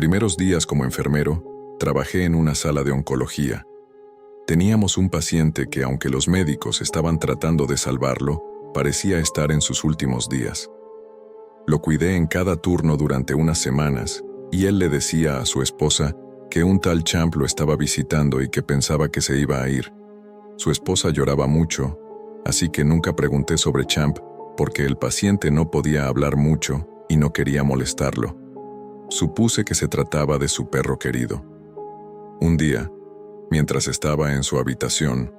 primeros días como enfermero, trabajé en una sala de oncología. Teníamos un paciente que, aunque los médicos estaban tratando de salvarlo, parecía estar en sus últimos días. Lo cuidé en cada turno durante unas semanas, y él le decía a su esposa que un tal Champ lo estaba visitando y que pensaba que se iba a ir. Su esposa lloraba mucho, así que nunca pregunté sobre Champ porque el paciente no podía hablar mucho y no quería molestarlo. Supuse que se trataba de su perro querido. Un día, mientras estaba en su habitación,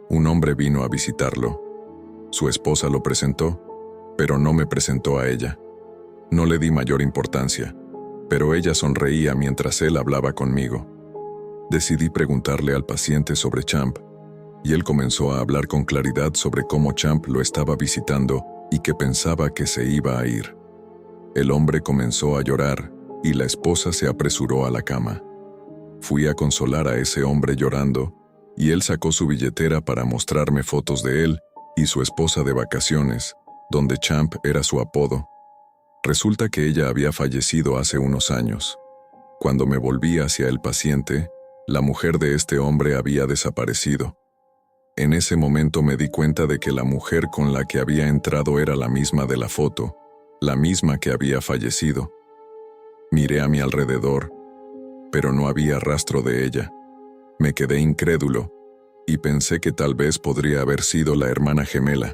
un hombre vino a visitarlo. Su esposa lo presentó, pero no me presentó a ella. No le di mayor importancia, pero ella sonreía mientras él hablaba conmigo. Decidí preguntarle al paciente sobre Champ, y él comenzó a hablar con claridad sobre cómo Champ lo estaba visitando y que pensaba que se iba a ir. El hombre comenzó a llorar, y la esposa se apresuró a la cama. Fui a consolar a ese hombre llorando, y él sacó su billetera para mostrarme fotos de él y su esposa de vacaciones, donde Champ era su apodo. Resulta que ella había fallecido hace unos años. Cuando me volví hacia el paciente, la mujer de este hombre había desaparecido. En ese momento me di cuenta de que la mujer con la que había entrado era la misma de la foto, la misma que había fallecido. Miré a mi alrededor, pero no había rastro de ella. Me quedé incrédulo y pensé que tal vez podría haber sido la hermana gemela.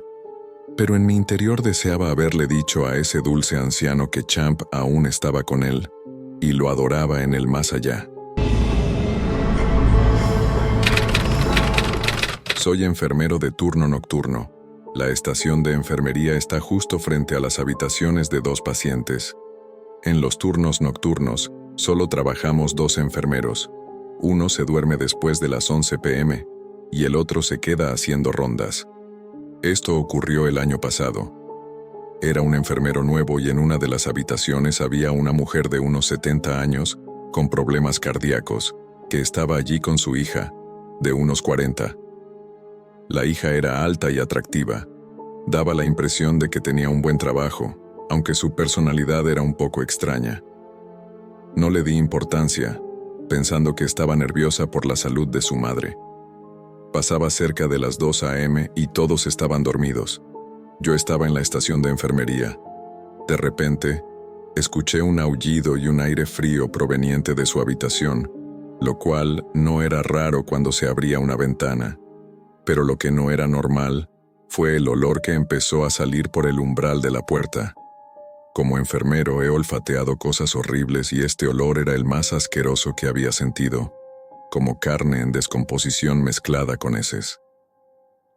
Pero en mi interior deseaba haberle dicho a ese dulce anciano que Champ aún estaba con él y lo adoraba en el más allá. Soy enfermero de turno nocturno. La estación de enfermería está justo frente a las habitaciones de 2 pacientes. En los turnos nocturnos, solo trabajamos 2 enfermeros. Uno se duerme después de las 11 p.m. y el otro se queda haciendo rondas. Esto ocurrió el año pasado. Era un enfermero nuevo y en una de las habitaciones había una mujer de unos 70 años, con problemas cardíacos, que estaba allí con su hija, de unos 40. La hija era alta y atractiva. Daba la impresión de que tenía un buen trabajo, aunque su personalidad era un poco extraña. No le di importancia, pensando que estaba nerviosa por la salud de su madre. Pasaba cerca de las 2 a.m. y todos estaban dormidos. Yo estaba en la estación de enfermería. De repente, escuché un aullido y un aire frío proveniente de su habitación, lo cual no era raro cuando se abría una ventana. Pero lo que no era normal fue el olor que empezó a salir por el umbral de la puerta. Como enfermero he olfateado cosas horribles y este olor era el más asqueroso que había sentido, como carne en descomposición mezclada con heces.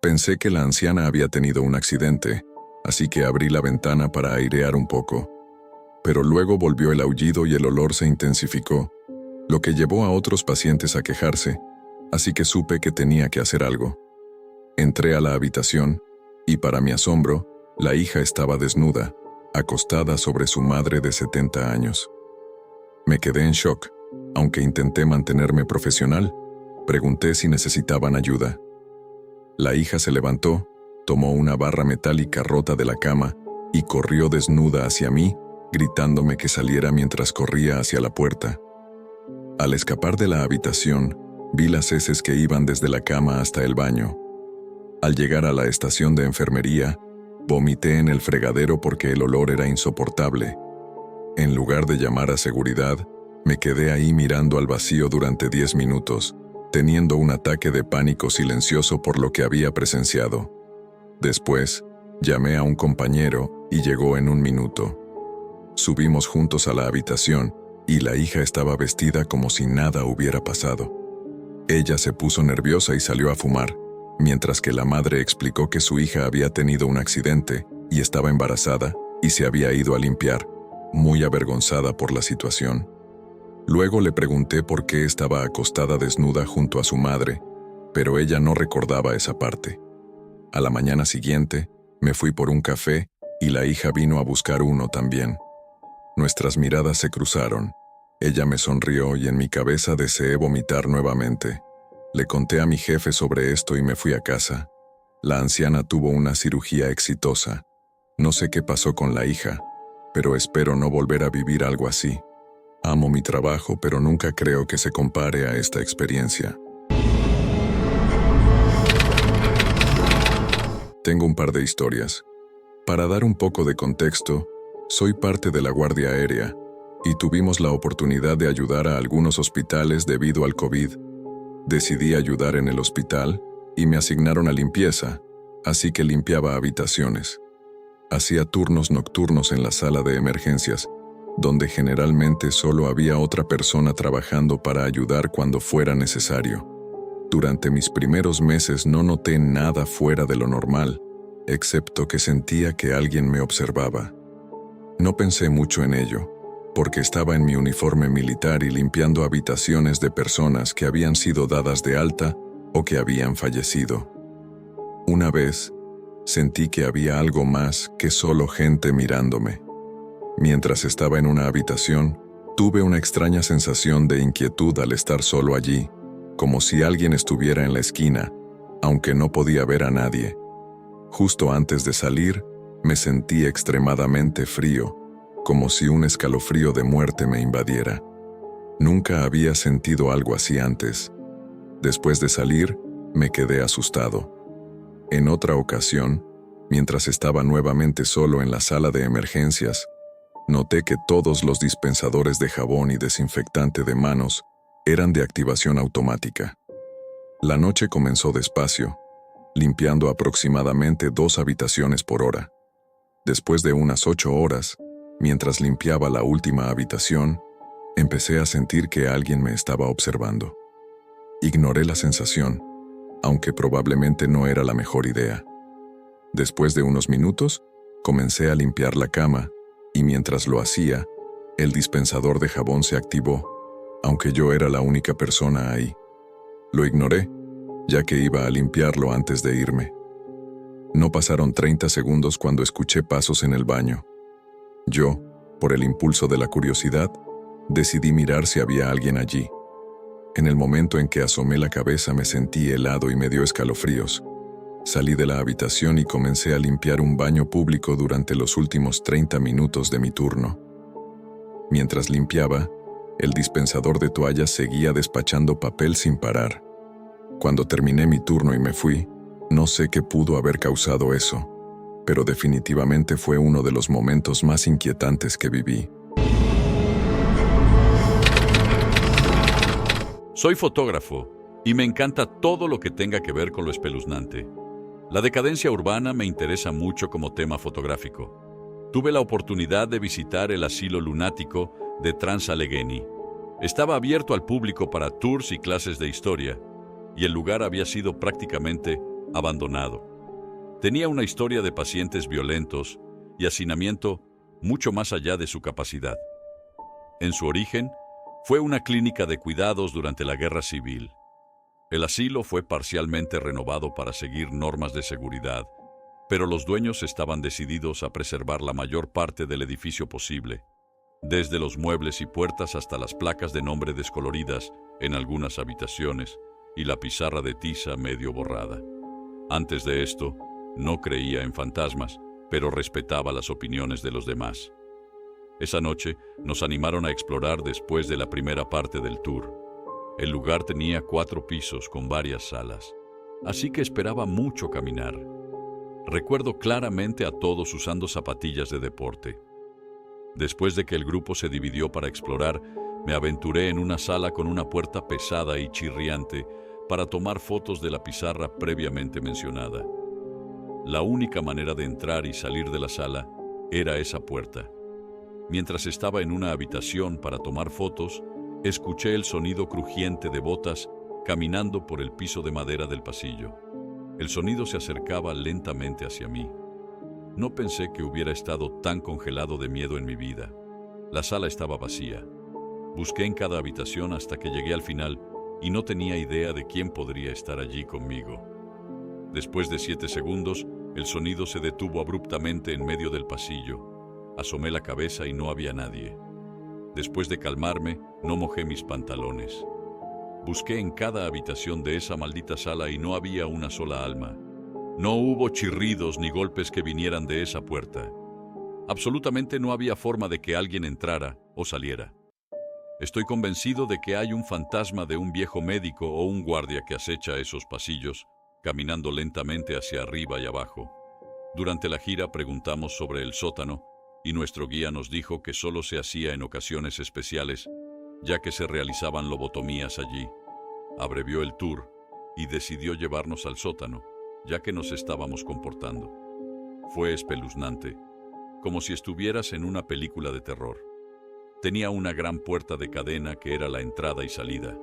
Pensé que la anciana había tenido un accidente, así que abrí la ventana para airear un poco. Pero luego volvió el aullido y el olor se intensificó, lo que llevó a otros pacientes a quejarse, así que supe que tenía que hacer algo. Entré a la habitación, y para mi asombro, la hija estaba desnuda, acostada sobre su madre de 70 años. Me quedé en shock. Aunque intenté mantenerme profesional, pregunté si necesitaban ayuda. La hija se levantó, tomó una barra metálica rota de la cama y corrió desnuda hacia mí, gritándome que saliera mientras corría hacia la puerta. Al escapar de la habitación, vi las heces que iban desde la cama hasta el baño. Al llegar a la estación de enfermería, vomité en el fregadero porque el olor era insoportable. En lugar de llamar a seguridad, me quedé ahí mirando al vacío durante 10 minutos, teniendo un ataque de pánico silencioso por lo que había presenciado. Después, llamé a un compañero y llegó en 1 minuto. Subimos juntos a la habitación y la hija estaba vestida como si nada hubiera pasado. Ella se puso nerviosa y salió a fumar, mientras que la madre explicó que su hija había tenido un accidente y estaba embarazada y se había ido a limpiar, muy avergonzada por la situación. Luego le pregunté por qué estaba acostada desnuda junto a su madre, pero ella no recordaba esa parte. A la mañana siguiente, me fui por un café y la hija vino a buscar uno también. Nuestras miradas se cruzaron. Ella me sonrió y en mi cabeza deseé vomitar nuevamente. Le conté a mi jefe sobre esto y me fui a casa. La anciana tuvo una cirugía exitosa. No sé qué pasó con la hija, pero espero no volver a vivir algo así. Amo mi trabajo, pero nunca creo que se compare a esta experiencia. Tengo un par de historias. Para dar un poco de contexto, soy parte de la Guardia Aérea y tuvimos la oportunidad de ayudar a algunos hospitales debido al COVID. Decidí ayudar en el hospital y me asignaron a limpieza, así que limpiaba habitaciones. Hacía turnos nocturnos en la sala de emergencias, donde generalmente solo había otra persona trabajando para ayudar cuando fuera necesario. Durante mis primeros meses no noté nada fuera de lo normal, excepto que sentía que alguien me observaba. No pensé mucho en ello, porque estaba en mi uniforme militar y limpiando habitaciones de personas que habían sido dadas de alta o que habían fallecido. Una vez, sentí que había algo más que solo gente mirándome. Mientras estaba en una habitación, tuve una extraña sensación de inquietud al estar solo allí, como si alguien estuviera en la esquina, aunque no podía ver a nadie. Justo antes de salir, me sentí extremadamente frío, como si un escalofrío de muerte me invadiera. Nunca había sentido algo así antes. Después de salir, me quedé asustado. En otra ocasión, mientras estaba nuevamente solo en la sala de emergencias, noté que todos los dispensadores de jabón y desinfectante de manos eran de activación automática. La noche comenzó despacio, limpiando aproximadamente 2 habitaciones por hora. Después de unas 8 horas, mientras limpiaba la última habitación, empecé a sentir que alguien me estaba observando. Ignoré la sensación, aunque probablemente no era la mejor idea. Después de unos minutos, comencé a limpiar la cama, y mientras lo hacía, el dispensador de jabón se activó, aunque yo era la única persona ahí. Lo ignoré, ya que iba a limpiarlo antes de irme. No pasaron 30 segundos cuando escuché pasos en el baño. Yo, por el impulso de la curiosidad, decidí mirar si había alguien allí. En el momento en que asomé la cabeza me sentí helado y me dio escalofríos. Salí de la habitación y comencé a limpiar un baño público durante los últimos 30 minutos de mi turno. Mientras limpiaba, el dispensador de toallas seguía despachando papel sin parar. Cuando terminé mi turno y me fui, no sé qué pudo haber causado eso, pero definitivamente fue uno de los momentos más inquietantes que viví. Soy fotógrafo y me encanta todo lo que tenga que ver con lo espeluznante. La decadencia urbana me interesa mucho como tema fotográfico. Tuve la oportunidad de visitar el asilo lunático de Trans-Allegheny. Estaba abierto al público para tours y clases de historia, y el lugar había sido prácticamente abandonado. Tenía una historia de pacientes violentos y hacinamiento mucho más allá de su capacidad. En su origen, fue una clínica de cuidados durante la Guerra Civil. El asilo fue parcialmente renovado para seguir normas de seguridad, pero los dueños estaban decididos a preservar la mayor parte del edificio posible, desde los muebles y puertas hasta las placas de nombre descoloridas en algunas habitaciones y la pizarra de tiza medio borrada. Antes de esto, no creía en fantasmas, pero respetaba las opiniones de los demás. Esa noche nos animaron a explorar después de la primera parte del tour. El lugar tenía 4 pisos con varias salas, así que esperaba mucho caminar. Recuerdo claramente a todos usando zapatillas de deporte. Después de que el grupo se dividió para explorar, me aventuré en una sala con una puerta pesada y chirriante para tomar fotos de la pizarra previamente mencionada. La única manera de entrar y salir de la sala era esa puerta. Mientras estaba en una habitación para tomar fotos, escuché el sonido crujiente de botas caminando por el piso de madera del pasillo. El sonido se acercaba lentamente hacia mí. No pensé que hubiera estado tan congelado de miedo en mi vida. La sala estaba vacía. Busqué en cada habitación hasta que llegué al final y no tenía idea de quién podría estar allí conmigo. Después de 7 segundos, el sonido se detuvo abruptamente en medio del pasillo. Asomé la cabeza y no había nadie. Después de calmarme, no mojé mis pantalones. Busqué en cada habitación de esa maldita sala y no había una sola alma. No hubo chirridos ni golpes que vinieran de esa puerta. Absolutamente no había forma de que alguien entrara o saliera. Estoy convencido de que hay un fantasma de un viejo médico o un guardia que acecha esos pasillos, caminando lentamente hacia arriba y abajo. Durante la gira preguntamos sobre el sótano y nuestro guía nos dijo que solo se hacía en ocasiones especiales, ya que se realizaban lobotomías allí. Abrevió el tour y decidió llevarnos al sótano, ya que nos estábamos comportando. Fue espeluznante, como si estuvieras en una película de terror. Tenía una gran puerta de cadena que era la entrada y salida.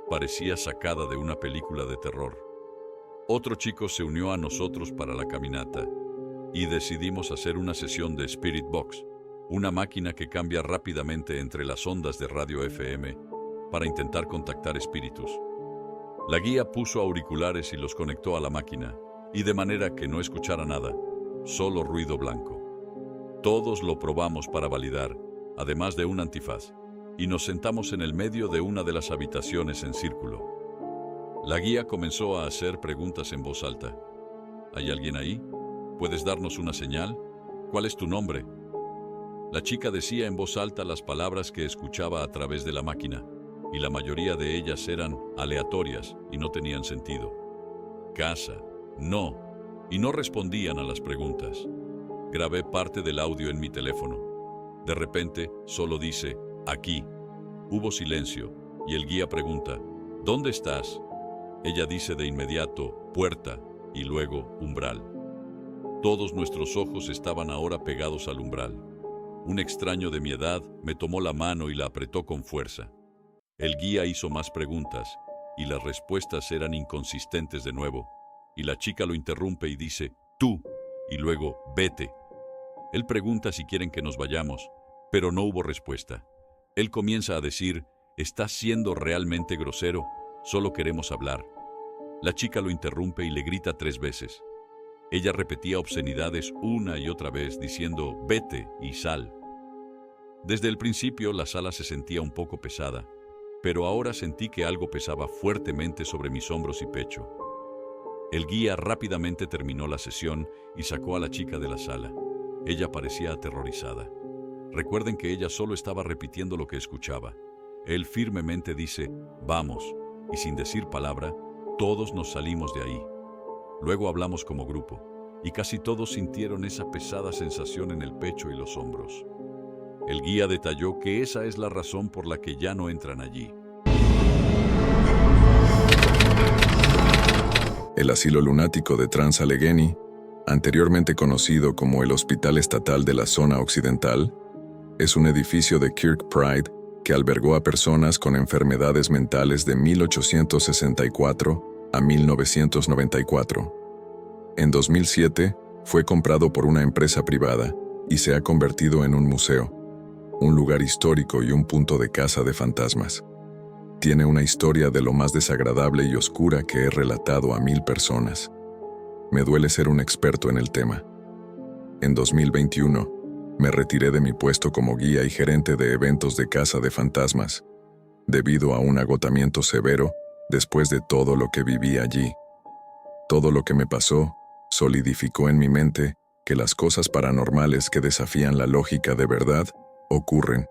Parecía sacada de una película de terror. Otro chico se unió a nosotros para la caminata y decidimos hacer una sesión de Spirit Box, una máquina que cambia rápidamente entre las ondas de radio FM para intentar contactar espíritus. La guía puso auriculares y los conectó a la máquina, y de manera que no escuchara nada, solo ruido blanco. Todos lo probamos para validar, además de un antifaz, y nos sentamos en el medio de una de las habitaciones en círculo. La guía comenzó a hacer preguntas en voz alta. ¿Hay alguien ahí? ¿Puedes darnos una señal? ¿Cuál es tu nombre? La chica decía en voz alta las palabras que escuchaba a través de la máquina, y la mayoría de ellas eran aleatorias y no tenían sentido. Casa, no, y no respondían a las preguntas. Grabé parte del audio en mi teléfono. De repente, solo dice, aquí. Hubo silencio, y el guía pregunta, ¿dónde estás? Ella dice de inmediato, puerta, y luego, umbral. Todos nuestros ojos estaban ahora pegados al umbral. Un extraño de mi edad me tomó la mano y la apretó con fuerza. El guía hizo más preguntas, y las respuestas eran inconsistentes de nuevo, y la chica lo interrumpe y dice, tú, y luego, vete. Él pregunta si quieren que nos vayamos, pero no hubo respuesta. Él comienza a decir, estás siendo realmente grosero, solo queremos hablar. La chica lo interrumpe y le grita 3 veces. Ella repetía obscenidades una y otra vez, diciendo, vete y sal. Desde el principio la sala se sentía un poco pesada, pero ahora sentí que algo pesaba fuertemente sobre mis hombros y pecho. El guía rápidamente terminó la sesión y sacó a la chica de la sala. Ella parecía aterrorizada. Recuerden que ella solo estaba repitiendo lo que escuchaba. Él firmemente dice, vamos, y sin decir palabra, todos nos salimos de ahí. Luego hablamos como grupo, y casi todos sintieron esa pesada sensación en el pecho y los hombros. El guía detalló que esa es la razón por la que ya no entran allí. El asilo lunático de Trans-Allegheny, anteriormente conocido como el Hospital Estatal de la Zona Occidental, es un edificio de Kirkbride que albergó a personas con enfermedades mentales de 1864 a 1994. En 2007, fue comprado por una empresa privada y se ha convertido en un museo, un lugar histórico y un punto de caza de fantasmas. Tiene una historia de lo más desagradable y oscura que he relatado a 1000 personas. Me duele ser un experto en el tema. En 2021, me retiré de mi puesto como guía y gerente de eventos de caza de fantasmas, debido a un agotamiento severo después de todo lo que viví allí. Todo lo que me pasó solidificó en mi mente que las cosas paranormales que desafían la lógica de verdad ocurren,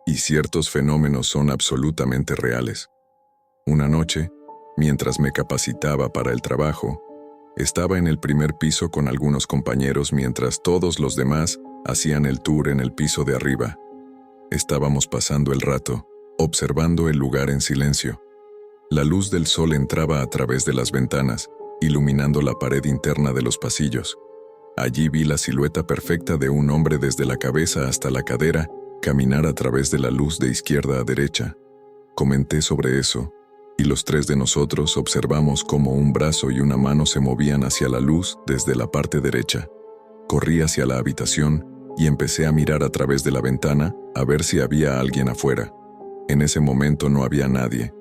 y ciertos fenómenos son absolutamente reales. Una noche, mientras me capacitaba para el trabajo, estaba en el primer piso con algunos compañeros mientras todos los demás hacían el tour en el piso de arriba. Estábamos pasando el rato, observando el lugar en silencio. La luz del sol entraba a través de las ventanas, iluminando la pared interna de los pasillos. Allí vi la silueta perfecta de un hombre desde la cabeza hasta la cadera, caminar a través de la luz de izquierda a derecha. Comenté sobre eso, y los 3 de nosotros observamos cómo un brazo y una mano se movían hacia la luz desde la parte derecha. Corrí hacia la habitación y empecé a mirar a través de la ventana a ver si había alguien afuera. En ese momento no había nadie.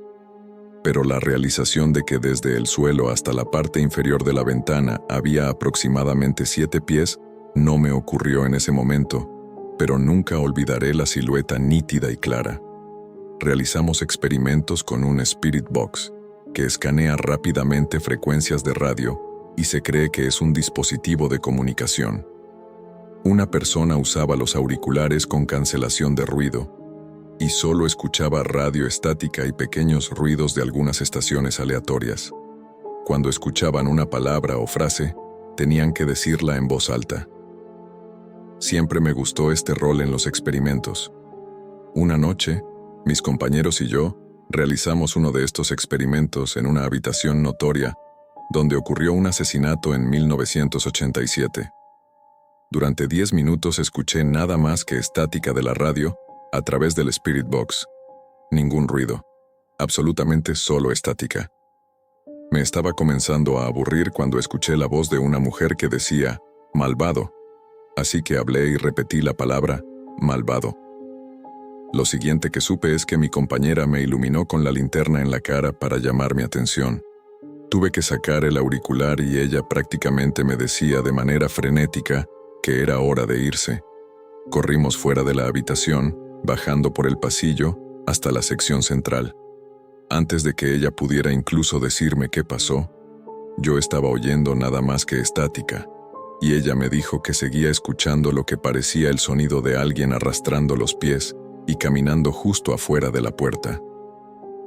Pero la realización de que desde el suelo hasta la parte inferior de la ventana había aproximadamente 7 pies no me ocurrió en ese momento, pero nunca olvidaré la silueta nítida y clara. Realizamos experimentos con un Spirit Box, que escanea rápidamente frecuencias de radio y se cree que es un dispositivo de comunicación. Una persona usaba los auriculares con cancelación de ruido. y solo escuchaba radio estática y pequeños ruidos de algunas estaciones aleatorias. Cuando escuchaban una palabra o frase, tenían que decirla en voz alta. Siempre me gustó este rol en los experimentos. Una noche, mis compañeros y yo realizamos uno de estos experimentos en una habitación notoria donde ocurrió un asesinato en 1987. Durante 10 minutos escuché nada más que estática de la radio a través del Spirit Box. Ningún ruido. Absolutamente solo estática. Me estaba comenzando a aburrir cuando escuché la voz de una mujer que decía, malvado. Así que hablé y repetí la palabra, malvado. Lo siguiente que supe es que mi compañera me iluminó con la linterna en la cara para llamar mi atención. Tuve que sacar el auricular y ella prácticamente me decía de manera frenética que era hora de irse. Corrimos fuera de la habitación, bajando por el pasillo hasta la sección central. Antes de que ella pudiera incluso decirme qué pasó, yo estaba oyendo nada más que estática, y ella me dijo que seguía escuchando lo que parecía el sonido de alguien arrastrando los pies y caminando justo afuera de la puerta.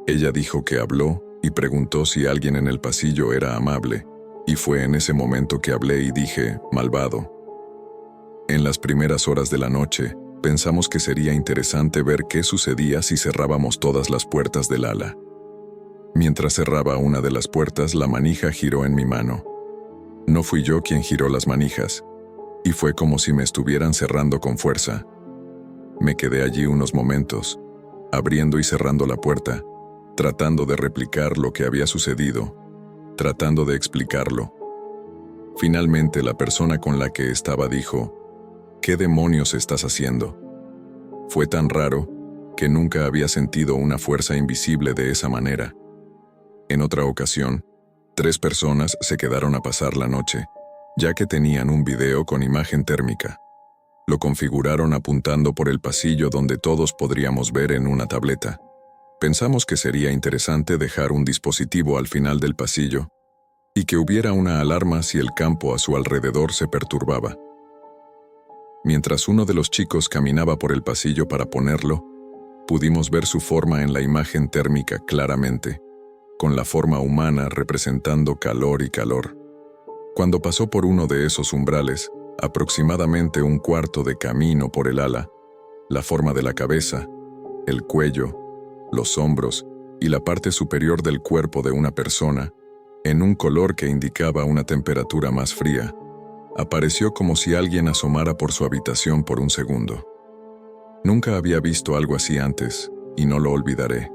Ella dijo que habló y preguntó si alguien en el pasillo era amable, y fue en ese momento que hablé y dije, malvado. En las primeras horas de la noche, pensamos que sería interesante ver qué sucedía si cerrábamos todas las puertas del ala. Mientras cerraba una de las puertas, la manija giró en mi mano. No fui yo quien giró las manijas, y fue como si me estuvieran cerrando con fuerza. Me quedé allí unos momentos, abriendo y cerrando la puerta, tratando de replicar lo que había sucedido, tratando de explicarlo. Finalmente, la persona con la que estaba dijo, ¿qué demonios estás haciendo? Fue tan raro que nunca había sentido una fuerza invisible de esa manera. En otra ocasión, 3 personas se quedaron a pasar la noche, ya que tenían un video con imagen térmica. Lo configuraron apuntando por el pasillo donde todos podríamos ver en una tableta. Pensamos que sería interesante dejar un dispositivo al final del pasillo y que hubiera una alarma si el campo a su alrededor se perturbaba. Mientras uno de los chicos caminaba por el pasillo para ponerlo, pudimos ver su forma en la imagen térmica claramente, con la forma humana representando calor y calor. Cuando pasó por uno de esos umbrales, aproximadamente un cuarto de camino por el ala, la forma de la cabeza, el cuello, los hombros y la parte superior del cuerpo de una persona, en un color que indicaba una temperatura más fría, apareció como si alguien asomara por su habitación por un segundo. Nunca había visto algo así antes, y no lo olvidaré.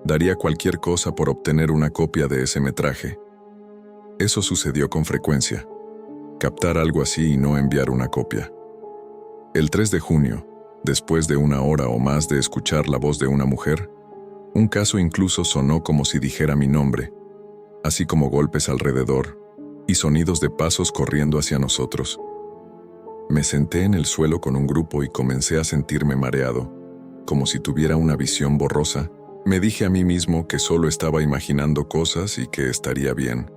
Daría cualquier cosa por obtener una copia de ese metraje. Eso sucedió con frecuencia. Captar algo así y no enviar una copia. El 3 de junio, después de 1 hora o más de escuchar la voz de una mujer, un caso incluso sonó como si dijera mi nombre, así como golpes alrededor y sonidos de pasos corriendo hacia nosotros. Me senté en el suelo con un grupo y comencé a sentirme mareado, como si tuviera una visión borrosa. Me dije a mí mismo que solo estaba imaginando cosas y que estaría bien.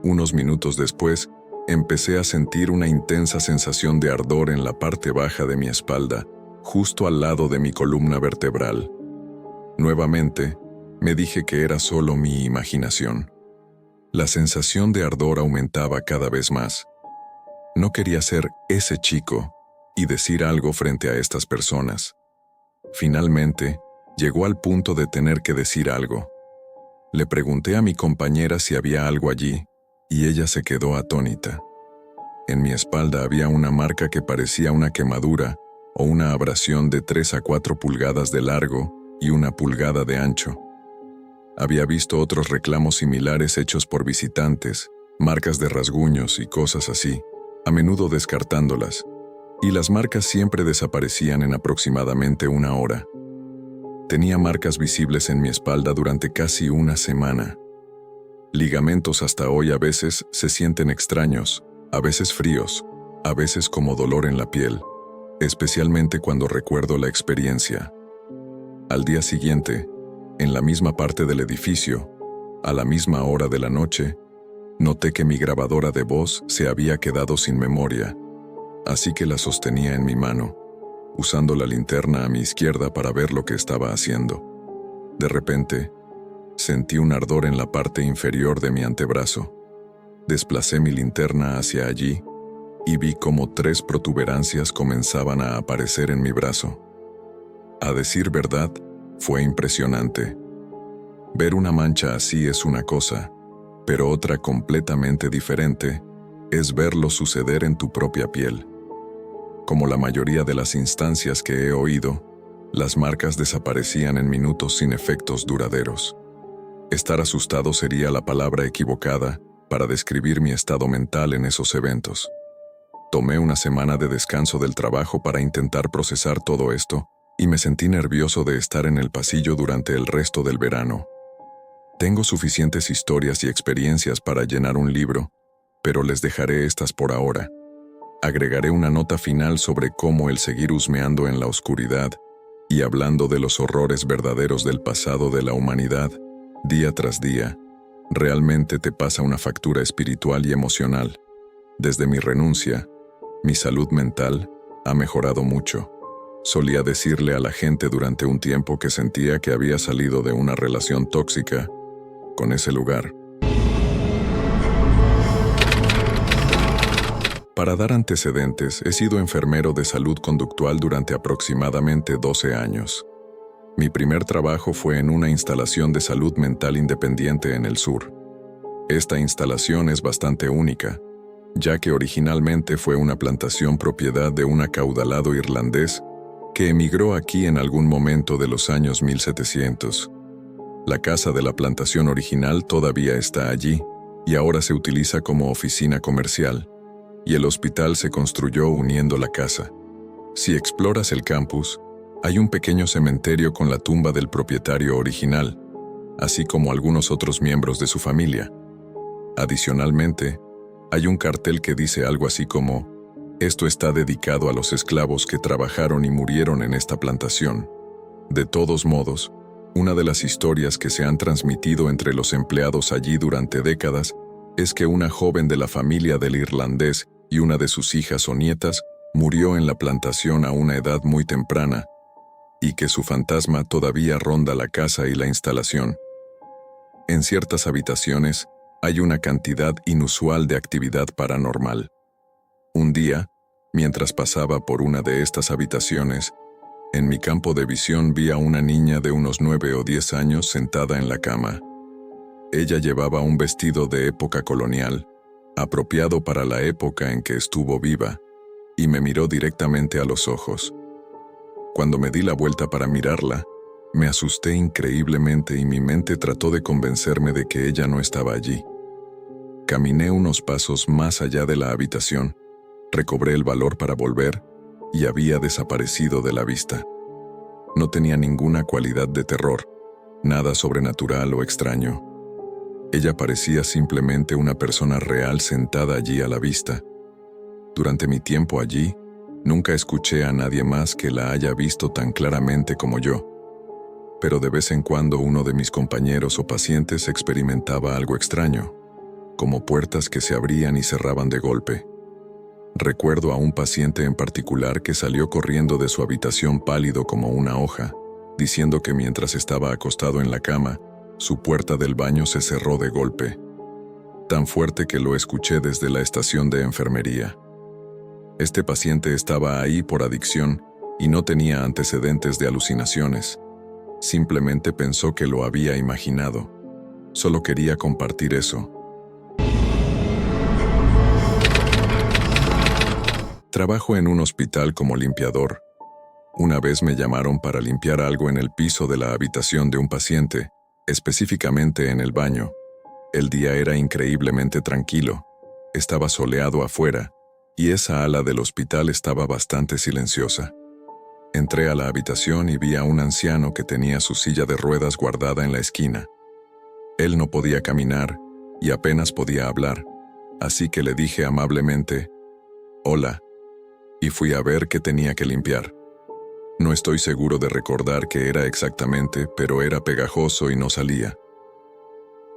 Unos minutos después, empecé a sentir una intensa sensación de ardor en la parte baja de mi espalda, justo al lado de mi columna vertebral. Nuevamente, me dije que era solo mi imaginación. La sensación de ardor aumentaba cada vez más. No quería ser ese chico y decir algo frente a estas personas. Finalmente, llegó al punto de tener que decir algo. Le pregunté a mi compañera si había algo allí, y ella se quedó atónita. En mi espalda había una marca que parecía una quemadura o una abrasión de 3 a 4 pulgadas de largo y 1 pulgada de ancho. Había visto otros reclamos similares hechos por visitantes, marcas de rasguños y cosas así, a menudo descartándolas, y las marcas siempre desaparecían en aproximadamente 1 hora. Tenía marcas visibles en mi espalda durante casi 1 semana. Ligamentos hasta hoy a veces se sienten extraños, a veces fríos, a veces como dolor en la piel, especialmente cuando recuerdo la experiencia. Al día siguiente, en la misma parte del edificio, a la misma hora de la noche, noté que mi grabadora de voz se había quedado sin memoria, así que la sostenía en mi mano. usando la linterna a mi izquierda para ver lo que estaba haciendo. De repente, sentí un ardor en la parte inferior de mi antebrazo. Desplacé mi linterna hacia allí y vi cómo 3 protuberancias comenzaban a aparecer en mi brazo. A decir verdad, fue impresionante. Ver una mancha así es una cosa, pero otra completamente diferente es verlo suceder en tu propia piel. Como la mayoría de las instancias que he oído, las marcas desaparecían en minutos sin efectos duraderos. Estar asustado sería la palabra equivocada para describir mi estado mental en esos eventos. Tomé una semana de descanso del trabajo para intentar procesar todo esto y me sentí nervioso de estar en el pasillo durante el resto del verano. Tengo suficientes historias y experiencias para llenar un libro, pero les dejaré estas por ahora. Agregaré una nota final sobre cómo el seguir husmeando en la oscuridad y hablando de los horrores verdaderos del pasado de la humanidad, día tras día, realmente te pasa una factura espiritual y emocional. Desde mi renuncia, mi salud mental ha mejorado mucho. Solía decirle a la gente durante un tiempo que sentía que había salido de una relación tóxica con ese lugar. Para dar antecedentes, he sido enfermero de salud conductual durante aproximadamente 12 años. Mi primer trabajo fue en una instalación de salud mental independiente en el sur. Esta instalación es bastante única, ya que originalmente fue una plantación propiedad de un acaudalado irlandés que emigró aquí en algún momento de los años 1700. La casa de la plantación original todavía está allí y ahora se utiliza como oficina comercial, y el hospital se construyó uniendo la casa. Si exploras el campus, hay un pequeño cementerio con la tumba del propietario original, así como algunos otros miembros de su familia. Adicionalmente, hay un cartel que dice algo así como: "Esto está dedicado a los esclavos que trabajaron y murieron en esta plantación". De todos modos, una de las historias que se han transmitido entre los empleados allí durante décadas es que una joven de la familia del irlandés y una de sus hijas o nietas murió en la plantación a una edad muy temprana, y que su fantasma todavía ronda la casa y la instalación. En ciertas habitaciones hay una cantidad inusual de actividad paranormal. Un día, mientras pasaba por una de estas habitaciones, en mi campo de visión vi a una niña de unos 9 o 10 años sentada en la cama. Ella llevaba un vestido de época colonial, apropiado para la época en que estuvo viva, y me miró directamente a los ojos. Cuando me di la vuelta para mirarla, me asusté increíblemente y mi mente trató de convencerme de que ella no estaba allí. Caminé unos pasos más allá de la habitación, recobré el valor para volver y había desaparecido de la vista. No tenía ninguna cualidad de terror, nada sobrenatural o extraño. Ella parecía simplemente una persona real sentada allí a la vista. Durante mi tiempo allí, nunca escuché a nadie más que la haya visto tan claramente como yo. Pero de vez en cuando uno de mis compañeros o pacientes experimentaba algo extraño, como puertas que se abrían y cerraban de golpe. Recuerdo a un paciente en particular que salió corriendo de su habitación pálido como una hoja, diciendo que mientras estaba acostado en la cama, su puerta del baño se cerró de golpe, tan fuerte que lo escuché desde la estación de enfermería. Este paciente estaba ahí por adicción y no tenía antecedentes de alucinaciones. Simplemente pensó que lo había imaginado. Solo quería compartir eso. Trabajo en un hospital como limpiador. Una vez me llamaron para limpiar algo en el piso de la habitación de un paciente, específicamente en el baño. El día era increíblemente tranquilo. Estaba soleado afuera, y esa ala del hospital estaba bastante silenciosa. Entré a la habitación y vi a un anciano que tenía su silla de ruedas guardada en la esquina. Él no podía caminar y apenas podía hablar, así que le dije amablemente: «Hola», y fui a ver qué tenía que limpiar. No estoy seguro de recordar qué era exactamente, pero era pegajoso y no salía.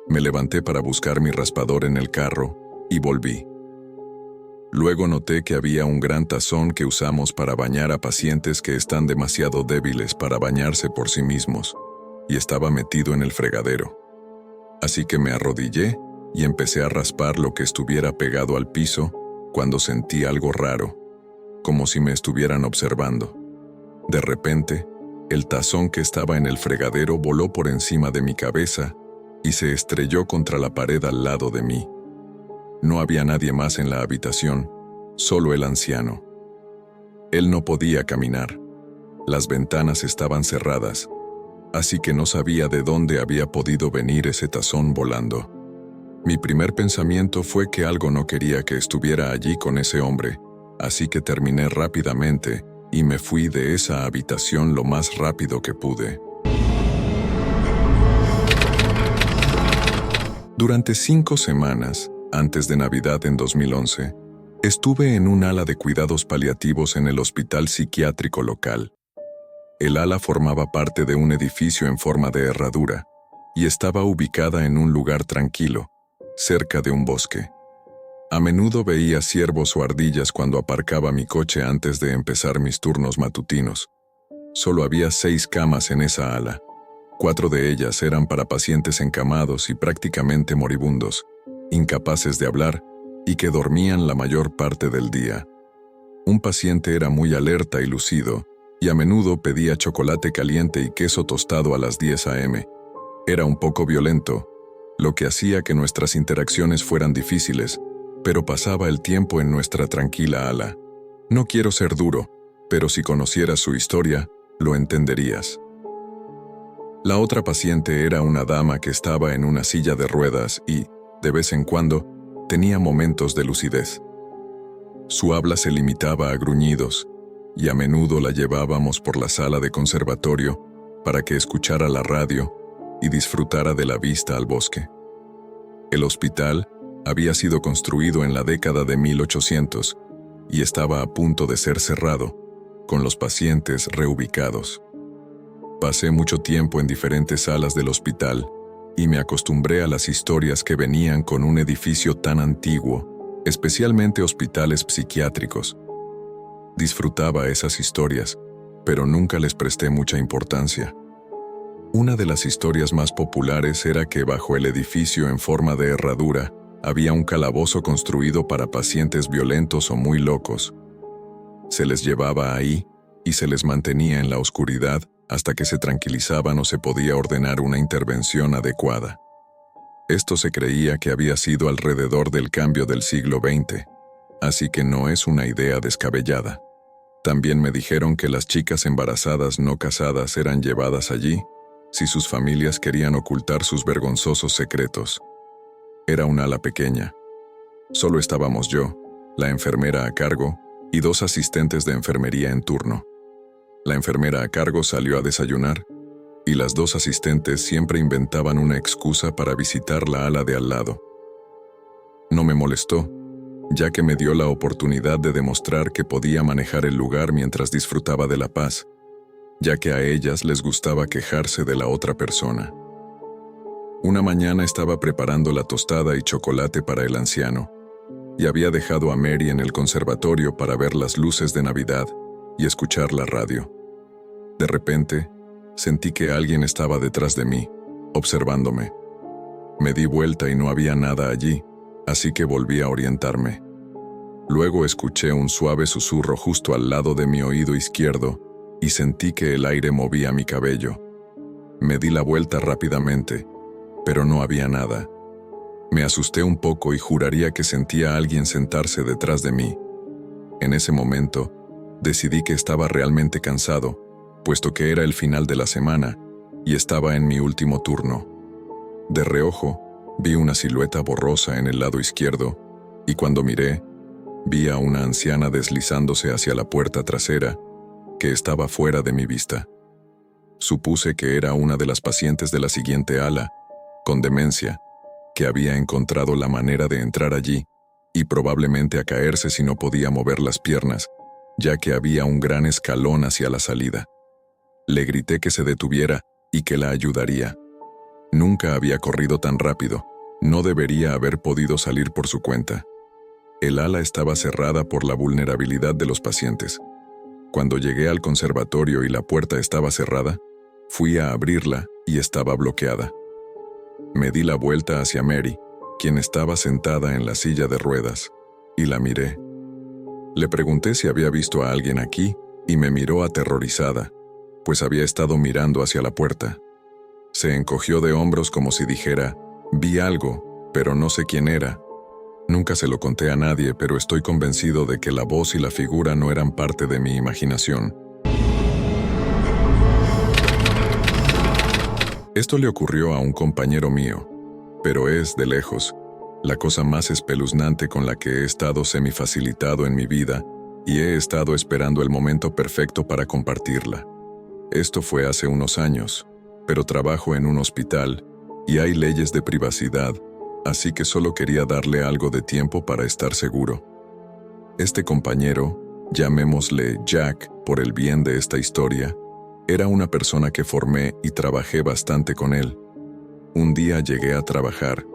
Me levanté para buscar mi raspador en el carro y volví. Luego noté que había un gran tazón que usamos para bañar a pacientes que están demasiado débiles para bañarse por sí mismos, y estaba metido en el fregadero. Así que me arrodillé y empecé a raspar lo que estuviera pegado al piso cuando sentí algo raro, como si me estuvieran observando. De repente, el tazón que estaba en el fregadero voló por encima de mi cabeza y se estrelló contra la pared al lado de mí. No había nadie más en la habitación, solo el anciano. Él no podía caminar. Las ventanas estaban cerradas, así que no sabía de dónde había podido venir ese tazón volando. Mi primer pensamiento fue que algo no quería que estuviera allí con ese hombre, así que terminé rápidamente y me fui de esa habitación lo más rápido que pude. Durante 5 semanas, antes de Navidad en 2011, estuve en un ala de cuidados paliativos en el hospital psiquiátrico local. El ala formaba parte de un edificio en forma de herradura y estaba ubicada en un lugar tranquilo, cerca de un bosque. A menudo veía ciervos o ardillas cuando aparcaba mi coche antes de empezar mis turnos matutinos. Solo había 6 camas en esa ala. 4 de ellas eran para pacientes encamados y prácticamente moribundos, incapaces de hablar y que dormían la mayor parte del día. Un paciente era muy alerta y lucido, y a menudo pedía chocolate caliente y queso tostado a las 10 a.m. Era un poco violento, lo que hacía que nuestras interacciones fueran difíciles, pero pasaba el tiempo en nuestra tranquila ala. No quiero ser duro, pero si conocieras su historia, lo entenderías. La otra paciente era una dama que estaba en una silla de ruedas y, de vez en cuando, tenía momentos de lucidez. Su habla se limitaba a gruñidos, y a menudo la llevábamos por la sala de conservatorio para que escuchara la radio y disfrutara de la vista al bosque. El hospital había sido construido en la década de 1800 y estaba a punto de ser cerrado, con los pacientes reubicados. Pasé mucho tiempo en diferentes salas del hospital y me acostumbré a las historias que venían con un edificio tan antiguo, especialmente hospitales psiquiátricos. Disfrutaba esas historias, pero nunca les presté mucha importancia. Una de las historias más populares era que bajo el edificio en forma de herradura había un calabozo construido para pacientes violentos o muy locos. Se les llevaba ahí y se les mantenía en la oscuridad hasta que se tranquilizaban o se podía ordenar una intervención adecuada. Esto se creía que había sido alrededor del cambio del siglo XX, así que no es una idea descabellada. También me dijeron que las chicas embarazadas no casadas eran llevadas allí si sus familias querían ocultar sus vergonzosos secretos. Era un ala pequeña. Solo estábamos yo, la enfermera a cargo y 2 asistentes de enfermería en turno. La enfermera a cargo salió a desayunar y las 2 asistentes siempre inventaban una excusa para visitar la ala de al lado. No me molestó, ya que me dio la oportunidad de demostrar que podía manejar el lugar mientras disfrutaba de la paz, ya que a ellas les gustaba quejarse de la otra persona. Una mañana estaba preparando la tostada y chocolate para el anciano, y había dejado a Mary en el conservatorio para ver las luces de Navidad y escuchar la radio. De repente, sentí que alguien estaba detrás de mí, observándome. Me di vuelta y no había nada allí, así que volví a orientarme. Luego escuché un suave susurro justo al lado de mi oído izquierdo y sentí que el aire movía mi cabello. Me di la vuelta rápidamente, pero no había nada. Me asusté un poco y juraría que sentía a alguien sentarse detrás de mí. En ese momento, decidí que estaba realmente cansado, puesto que era el final de la semana y estaba en mi último turno. De reojo, vi una silueta borrosa en el lado izquierdo y cuando miré, vi a una anciana deslizándose hacia la puerta trasera, que estaba fuera de mi vista. Supuse que era una de las pacientes de la siguiente ala, con demencia, que había encontrado la manera de entrar allí y probablemente a caerse si no podía mover las piernas, ya que había un gran escalón hacia la salida. Le grité que se detuviera y que la ayudaría. Nunca había corrido tan rápido, no debería haber podido salir por su cuenta. El ala estaba cerrada por la vulnerabilidad de los pacientes. Cuando llegué al conservatorio y la puerta estaba cerrada, fui a abrirla y estaba bloqueada. Me di la vuelta hacia Mary, quien estaba sentada en la silla de ruedas, y la miré. Le pregunté si había visto a alguien aquí y me miró aterrorizada, pues había estado mirando hacia la puerta. Se encogió de hombros como si dijera, vi algo, pero no sé quién era. Nunca se lo conté a nadie, pero estoy convencido de que la voz y la figura no eran parte de mi imaginación. Esto le ocurrió a un compañero mío, pero es, de lejos, la cosa más espeluznante con la que he estado semifacilitado en mi vida y he estado esperando el momento perfecto para compartirla. Esto fue hace unos años, pero trabajo en un hospital y hay leyes de privacidad, así que solo quería darle algo de tiempo para estar seguro. Este compañero, llamémosle Jack por el bien de esta historia, era una persona que formé y trabajé bastante con él. Un día llegué a trabajar.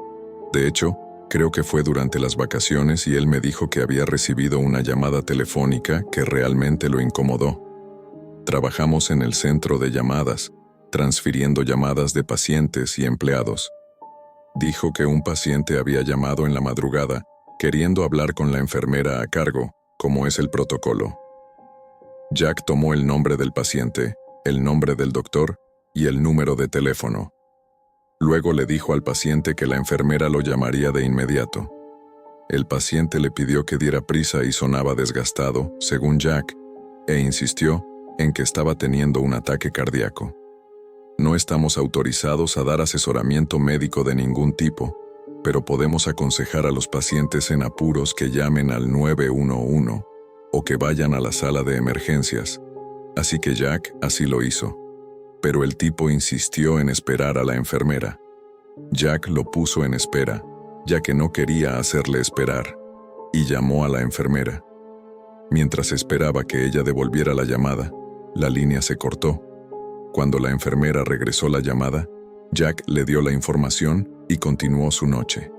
De hecho, creo que fue durante las vacaciones y él me dijo que había recibido una llamada telefónica que realmente lo incomodó. Trabajamos en el centro de llamadas, transfiriendo llamadas de pacientes y empleados. Dijo que un paciente había llamado en la madrugada, queriendo hablar con la enfermera a cargo, como es el protocolo. Jack tomó el nombre del paciente, el nombre del doctor y el número de teléfono. Luego le dijo al paciente que la enfermera lo llamaría de inmediato. El paciente le pidió que diera prisa y sonaba desgastado, según Jack, e insistió en que estaba teniendo un ataque cardíaco. No estamos autorizados a dar asesoramiento médico de ningún tipo, pero podemos aconsejar a los pacientes en apuros que llamen al 911 o que vayan a la sala de emergencias. Así que Jack así lo hizo. Pero el tipo insistió en esperar a la enfermera. Jack lo puso en espera, ya que no quería hacerle esperar, y llamó a la enfermera. Mientras esperaba que ella devolviera la llamada, la línea se cortó. Cuando la enfermera regresó la llamada, Jack le dio la información y continuó su noche.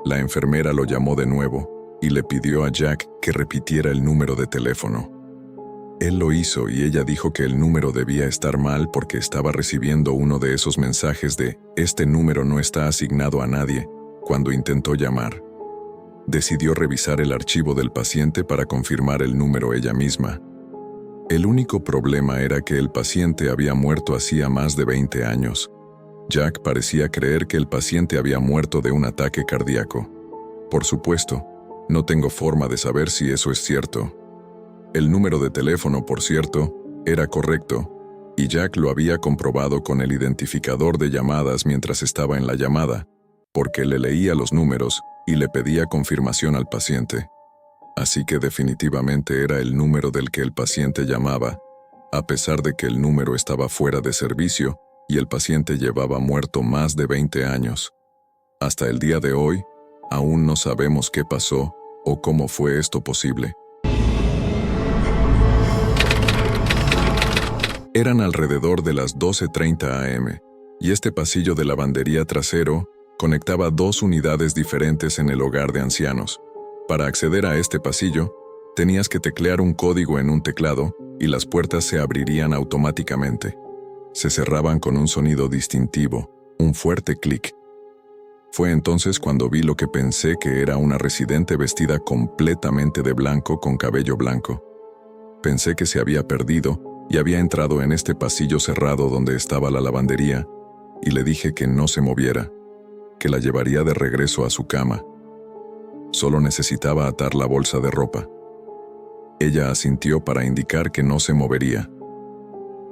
La enfermera lo llamó de nuevo y le pidió a Jack que repitiera el número de teléfono. Él lo hizo y ella dijo que el número debía estar mal porque estaba recibiendo uno de esos mensajes de «Este número no está asignado a nadie» cuando intentó llamar. Decidió revisar el archivo del paciente para confirmar el número ella misma. El único problema era que el paciente había muerto hacía más de 20 años. Jack parecía creer que el paciente había muerto de un ataque cardíaco. Por supuesto, no tengo forma de saber si eso es cierto. El número de teléfono, por cierto, era correcto, y Jack lo había comprobado con el identificador de llamadas mientras estaba en la llamada, porque le leía los números y le pedía confirmación al paciente. Así que definitivamente era el número del que el paciente llamaba, a pesar de que el número estaba fuera de servicio y el paciente llevaba muerto más de 20 años. Hasta el día de hoy, aún no sabemos qué pasó o cómo fue esto posible. Eran alrededor de las 12:30 am, y este pasillo de lavandería trasero conectaba dos unidades diferentes en el hogar de ancianos. Para acceder a este pasillo, tenías que teclear un código en un teclado y las puertas se abrirían automáticamente. Se cerraban con un sonido distintivo, un fuerte clic. Fue entonces cuando vi lo que pensé que era una residente vestida completamente de blanco con cabello blanco. Pensé que se había perdido y había entrado en este pasillo cerrado donde estaba la lavandería, y le dije que no se moviera, que la llevaría de regreso a su cama. Solo necesitaba atar la bolsa de ropa. Ella asintió para indicar que no se movería.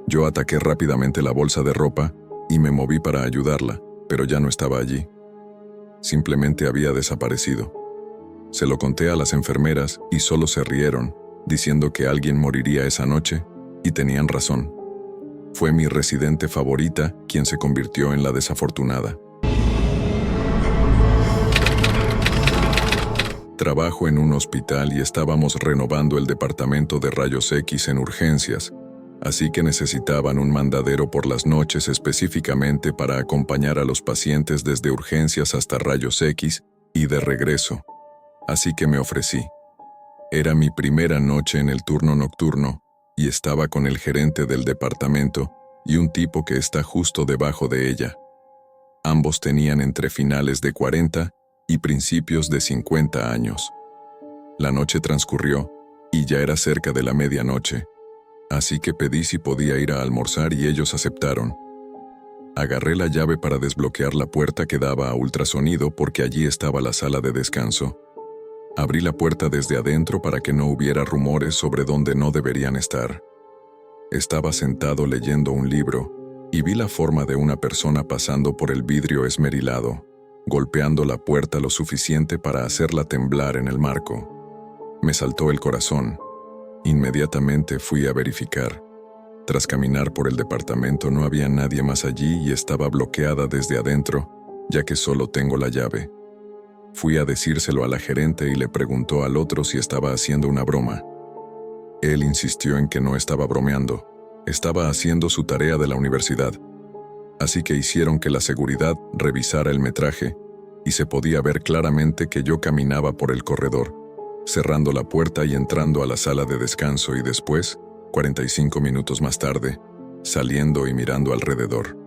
Yo ataqué rápidamente la bolsa de ropa y me moví para ayudarla, pero ya no estaba allí. Simplemente había desaparecido. Se lo conté a las enfermeras y solo se rieron, diciendo que alguien moriría esa noche, y tenían razón. Fue mi residente favorita quien se convirtió en la desafortunada. Trabajo en un hospital y estábamos renovando el departamento de rayos X en urgencias, así que necesitaban un mandadero por las noches específicamente para acompañar a los pacientes desde urgencias hasta rayos X y de regreso. así que me ofrecí. Era mi primera noche en el turno nocturno y estaba con el gerente del departamento y un tipo que está justo debajo de ella. Ambos tenían entre finales de 40 y principios de 50 años. La noche transcurrió y ya era cerca de la medianoche, así que pedí si podía ir a almorzar y ellos aceptaron. Agarré la llave para desbloquear la puerta que daba a ultrasonido porque allí estaba la sala de descanso. Abrí la puerta desde adentro para que no hubiera rumores sobre dónde no deberían estar. Estaba sentado leyendo un libro y vi la forma de una persona pasando por el vidrio esmerilado, golpeando la puerta lo suficiente para hacerla temblar en el marco. Me saltó el corazón. Inmediatamente fui a verificar. Tras caminar por el departamento no había nadie más allí y estaba bloqueada desde adentro, ya que solo tengo la llave. Fui a decírselo a la gerente y le preguntó al otro si estaba haciendo una broma. Él insistió en que no estaba bromeando, estaba haciendo su tarea de la universidad. Así que hicieron que la seguridad revisara el metraje y se podía ver claramente que yo caminaba por el corredor, cerrando la puerta y entrando a la sala de descanso y después, 45 minutos más tarde, saliendo y mirando alrededor.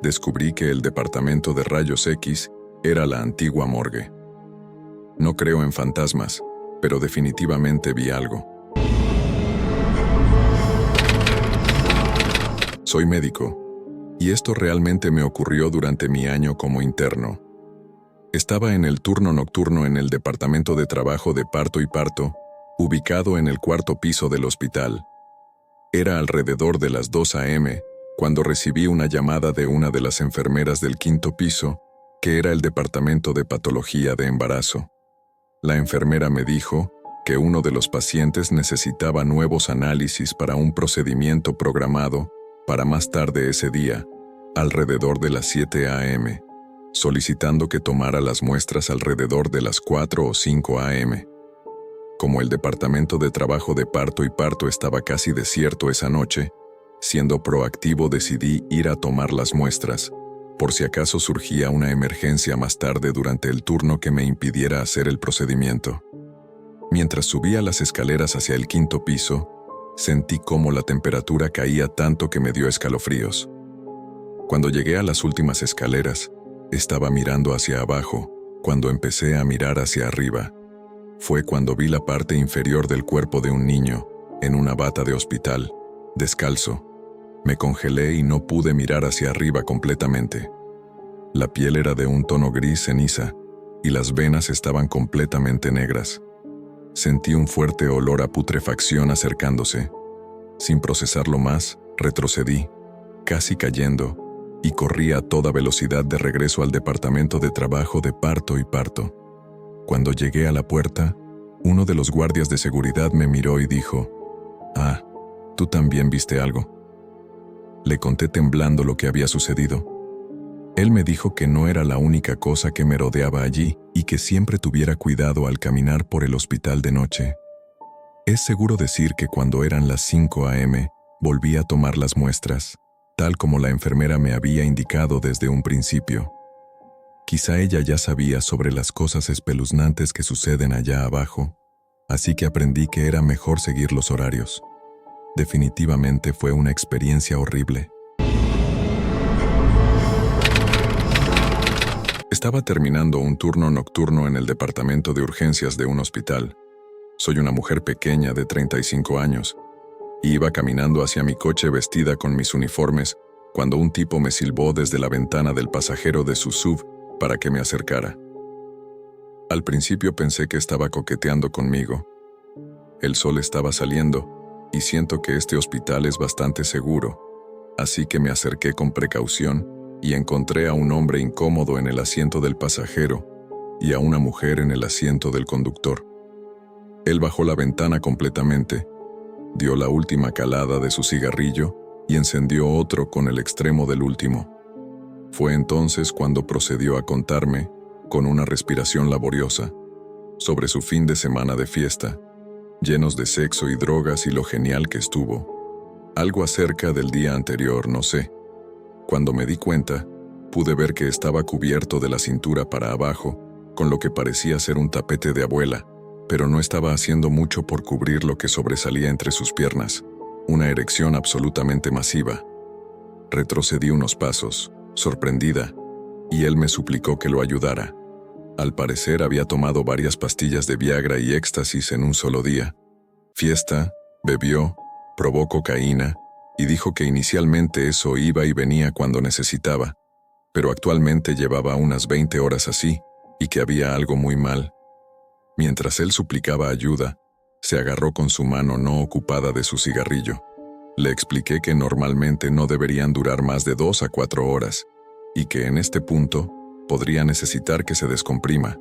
Descubrí que el departamento de rayos X era la antigua morgue. No creo en fantasmas, pero definitivamente vi algo. Soy médico, y esto realmente me ocurrió durante mi año como interno. Estaba en el turno nocturno en el departamento de trabajo de parto y parto, ubicado en el 4º piso del hospital. Era alrededor de las 2 a.m. cuando recibí una llamada de una de las enfermeras del 5º piso, que era el departamento de patología de embarazo. La enfermera me dijo que uno de los pacientes necesitaba nuevos análisis para un procedimiento programado para más tarde ese día, alrededor de las 7 a.m., solicitando que tomara las muestras alrededor de las 4 o 5 a.m. Como el departamento de trabajo de parto y parto estaba casi desierto esa noche, siendo proactivo decidí ir a tomar las muestras, por si acaso surgía una emergencia más tarde durante el turno que me impidiera hacer el procedimiento. Mientras subía las escaleras hacia el 5º piso, sentí cómo la temperatura caía tanto que me dio escalofríos. Cuando llegué a las últimas escaleras, estaba mirando hacia abajo, cuando empecé a mirar hacia arriba. Fue cuando vi la parte inferior del cuerpo de un niño, en una bata de hospital, descalzo. Me congelé y no pude mirar hacia arriba completamente. La piel era de un tono gris ceniza, y las venas estaban completamente negras. Sentí un fuerte olor a putrefacción acercándose. Sin procesarlo más, retrocedí, casi cayendo, y corrí a toda velocidad de regreso al departamento de trabajo de parto y parto. Cuando llegué a la puerta, uno de los guardias de seguridad me miró y dijo: «Ah, ¿tú también viste algo?». Le conté temblando lo que había sucedido. Él me dijo que no era la única cosa que me rodeaba allí y que siempre tuviera cuidado al caminar por el hospital de noche. Es seguro decir que cuando eran las 5 a.m., volví a tomar las muestras, tal como la enfermera me había indicado desde un principio. Quizá ella ya sabía sobre las cosas espeluznantes que suceden allá abajo, así que aprendí que era mejor seguir los horarios. Definitivamente fue una experiencia horrible. Estaba terminando un turno nocturno en el departamento de urgencias de un hospital. Soy una mujer pequeña de 35 años. Iba caminando hacia mi coche vestida con mis uniformes cuando un tipo me silbó desde la ventana del pasajero de su SUV para que me acercara. Al principio pensé que estaba coqueteando conmigo. El sol estaba saliendo y siento que este hospital es bastante seguro, así que me acerqué con precaución y encontré a un hombre incómodo en el asiento del pasajero y a una mujer en el asiento del conductor. Él bajó la ventana completamente, dio la última calada de su cigarrillo y encendió otro con el extremo del último. Fue entonces cuando procedió a contarme, con una respiración laboriosa, sobre su fin de semana de fiesta, llenos de sexo y drogas y lo genial que estuvo. Algo acerca del día anterior, no sé. Cuando me di cuenta, pude ver que estaba cubierto de la cintura para abajo con lo que parecía ser un tapete de abuela, pero no estaba haciendo mucho por cubrir lo que sobresalía entre sus piernas, una erección absolutamente masiva. Retrocedí unos pasos, sorprendida, y él me suplicó que lo ayudara. Al parecer había tomado varias pastillas de Viagra y éxtasis en un solo día. Fiesta, bebió, probó cocaína, y dijo que inicialmente eso iba y venía cuando necesitaba, pero actualmente llevaba unas 20 horas así, y que había algo muy mal. Mientras él suplicaba ayuda, se agarró con su mano no ocupada de su cigarrillo. Le expliqué que normalmente no deberían durar más de 2 a 4 horas, y que en este punto podría necesitar que se descomprima,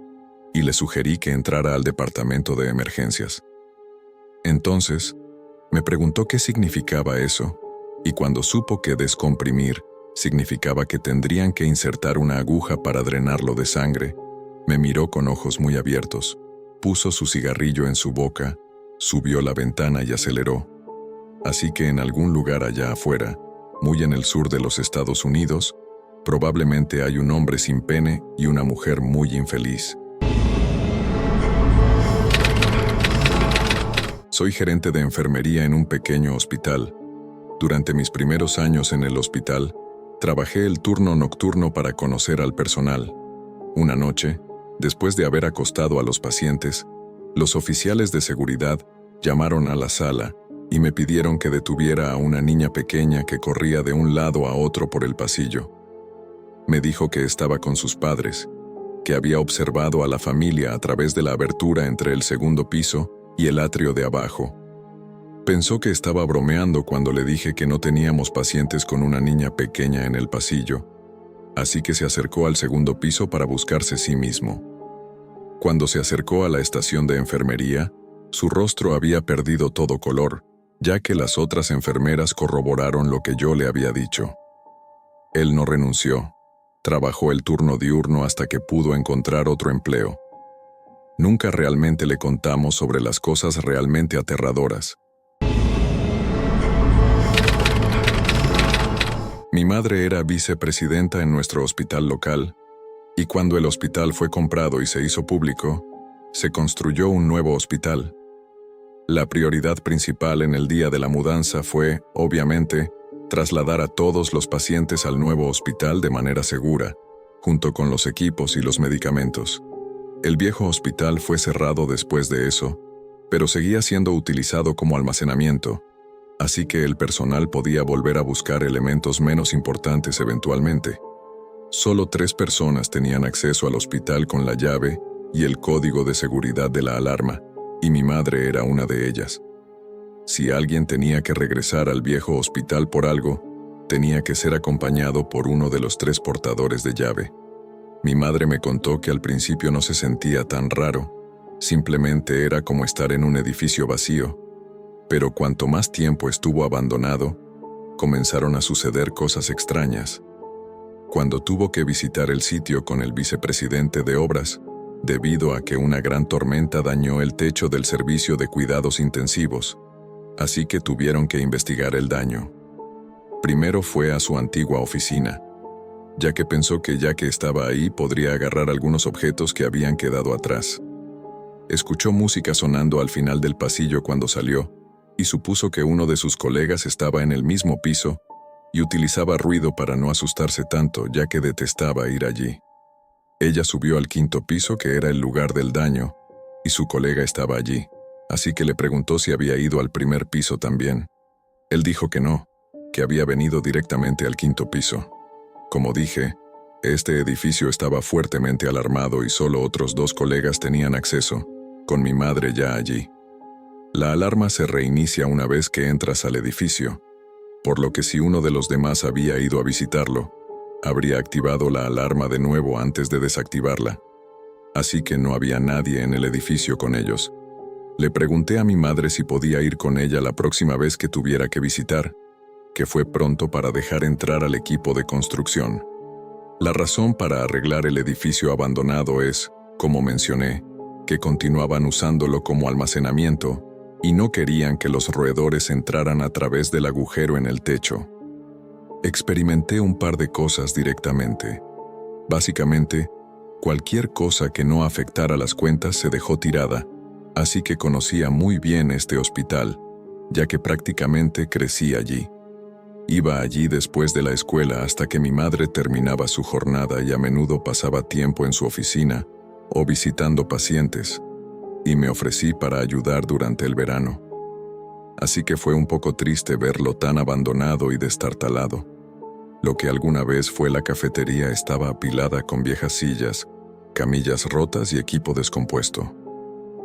y le sugerí que entrara al departamento de emergencias. Entonces, me preguntó qué significaba eso, y cuando supo que descomprimir significaba que tendrían que insertar una aguja para drenarlo de sangre, me miró con ojos muy abiertos, puso su cigarrillo en su boca, subió la ventana y aceleró. Así que en algún lugar allá afuera, muy en el sur de los Estados Unidos, probablemente hay un hombre sin pene y una mujer muy infeliz. Soy gerente de enfermería en un pequeño hospital. Durante mis primeros años en el hospital, trabajé el turno nocturno para conocer al personal. Una noche, después de haber acostado a los pacientes, los oficiales de seguridad llamaron a la sala y me pidieron que detuviera a una niña pequeña que corría de un lado a otro por el pasillo. Me dijo que estaba con sus padres, que había observado a la familia a través de la abertura entre el segundo piso y el atrio de abajo. Pensó que estaba bromeando cuando le dije que no teníamos pacientes con una niña pequeña en el pasillo, así que se acercó al segundo piso para buscarse sí mismo. Cuando se acercó a la estación de enfermería, su rostro había perdido todo color, ya que las otras enfermeras corroboraron lo que yo le había dicho. Él no renunció. Trabajó el turno diurno hasta que pudo encontrar otro empleo. Nunca realmente le contamos sobre las cosas realmente aterradoras. Mi madre era vicepresidenta en nuestro hospital local, y cuando el hospital fue comprado y se hizo público, se construyó un nuevo hospital. La prioridad principal en el día de la mudanza fue, obviamente, trasladar a todos los pacientes al nuevo hospital de manera segura, junto con los equipos y los medicamentos. El viejo hospital fue cerrado después de eso, pero seguía siendo utilizado como almacenamiento, así que el personal podía volver a buscar elementos menos importantes eventualmente. Solo 3 personas tenían acceso al hospital con la llave y el código de seguridad de la alarma, y mi madre era una de ellas. Si alguien tenía que regresar al viejo hospital por algo, tenía que ser acompañado por uno de los 3 portadores de llave. Mi madre me contó que al principio no se sentía tan raro, simplemente era como estar en un edificio vacío, pero cuanto más tiempo estuvo abandonado, comenzaron a suceder cosas extrañas. Cuando tuvo que visitar el sitio con el vicepresidente de obras, debido a que una gran tormenta dañó el techo del servicio de cuidados intensivos, así que tuvieron que investigar el daño. Primero fue a su antigua oficina, ya que pensó que ya que estaba ahí podría agarrar algunos objetos que habían quedado atrás. Escuchó música sonando al final del pasillo cuando salió, y supuso que uno de sus colegas estaba en el mismo piso y utilizaba ruido para no asustarse tanto, ya que detestaba ir allí. Ella subió al 5º piso, que era el lugar del daño, y su colega estaba allí, así que le preguntó si había ido al 1er piso también. Él dijo que no, que había venido directamente al 5º piso. Como dije, este edificio estaba fuertemente alarmado y solo otros 2 colegas tenían acceso, con mi madre ya allí. La alarma se reinicia una vez que entras al edificio, por lo que si uno de los demás había ido a visitarlo, habría activado la alarma de nuevo antes de desactivarla. Así que no había nadie en el edificio con ellos. Le pregunté a mi madre si podía ir con ella la próxima vez que tuviera que visitar, que fue pronto para dejar entrar al equipo de construcción. La razón para arreglar el edificio abandonado es, como mencioné, que continuaban usándolo como almacenamiento y no querían que los roedores entraran a través del agujero en el techo. Experimenté un par de cosas directamente. Básicamente, Cualquier cosa que no afectara las cuentas se dejó tirada, así que conocía muy bien este hospital, ya que prácticamente crecí allí. Iba allí después de la escuela hasta que mi madre terminaba su jornada y a menudo pasaba tiempo en su oficina o visitando pacientes, y me ofrecí para ayudar durante el verano. Así que fue un poco triste verlo tan abandonado y destartalado. Lo que alguna vez fue la cafetería estaba apilada con viejas sillas, camillas rotas y equipo descompuesto.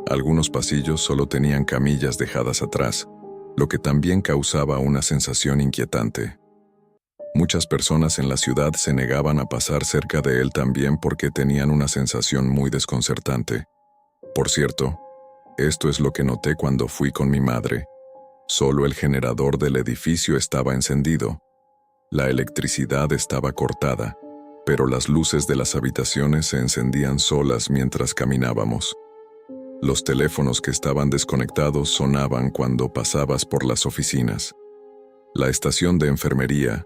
Algunos pasillos solo tenían camillas dejadas atrás, lo que también causaba una sensación inquietante. Muchas personas en la ciudad se negaban a pasar cerca de él también porque tenían una sensación muy desconcertante. Por cierto, esto es lo que noté cuando fui con mi madre. Solo el generador del edificio estaba encendido. La electricidad estaba cortada, pero las luces de las habitaciones se encendían solas mientras caminábamos. Los teléfonos que estaban desconectados sonaban cuando pasabas por las oficinas. La estación de enfermería,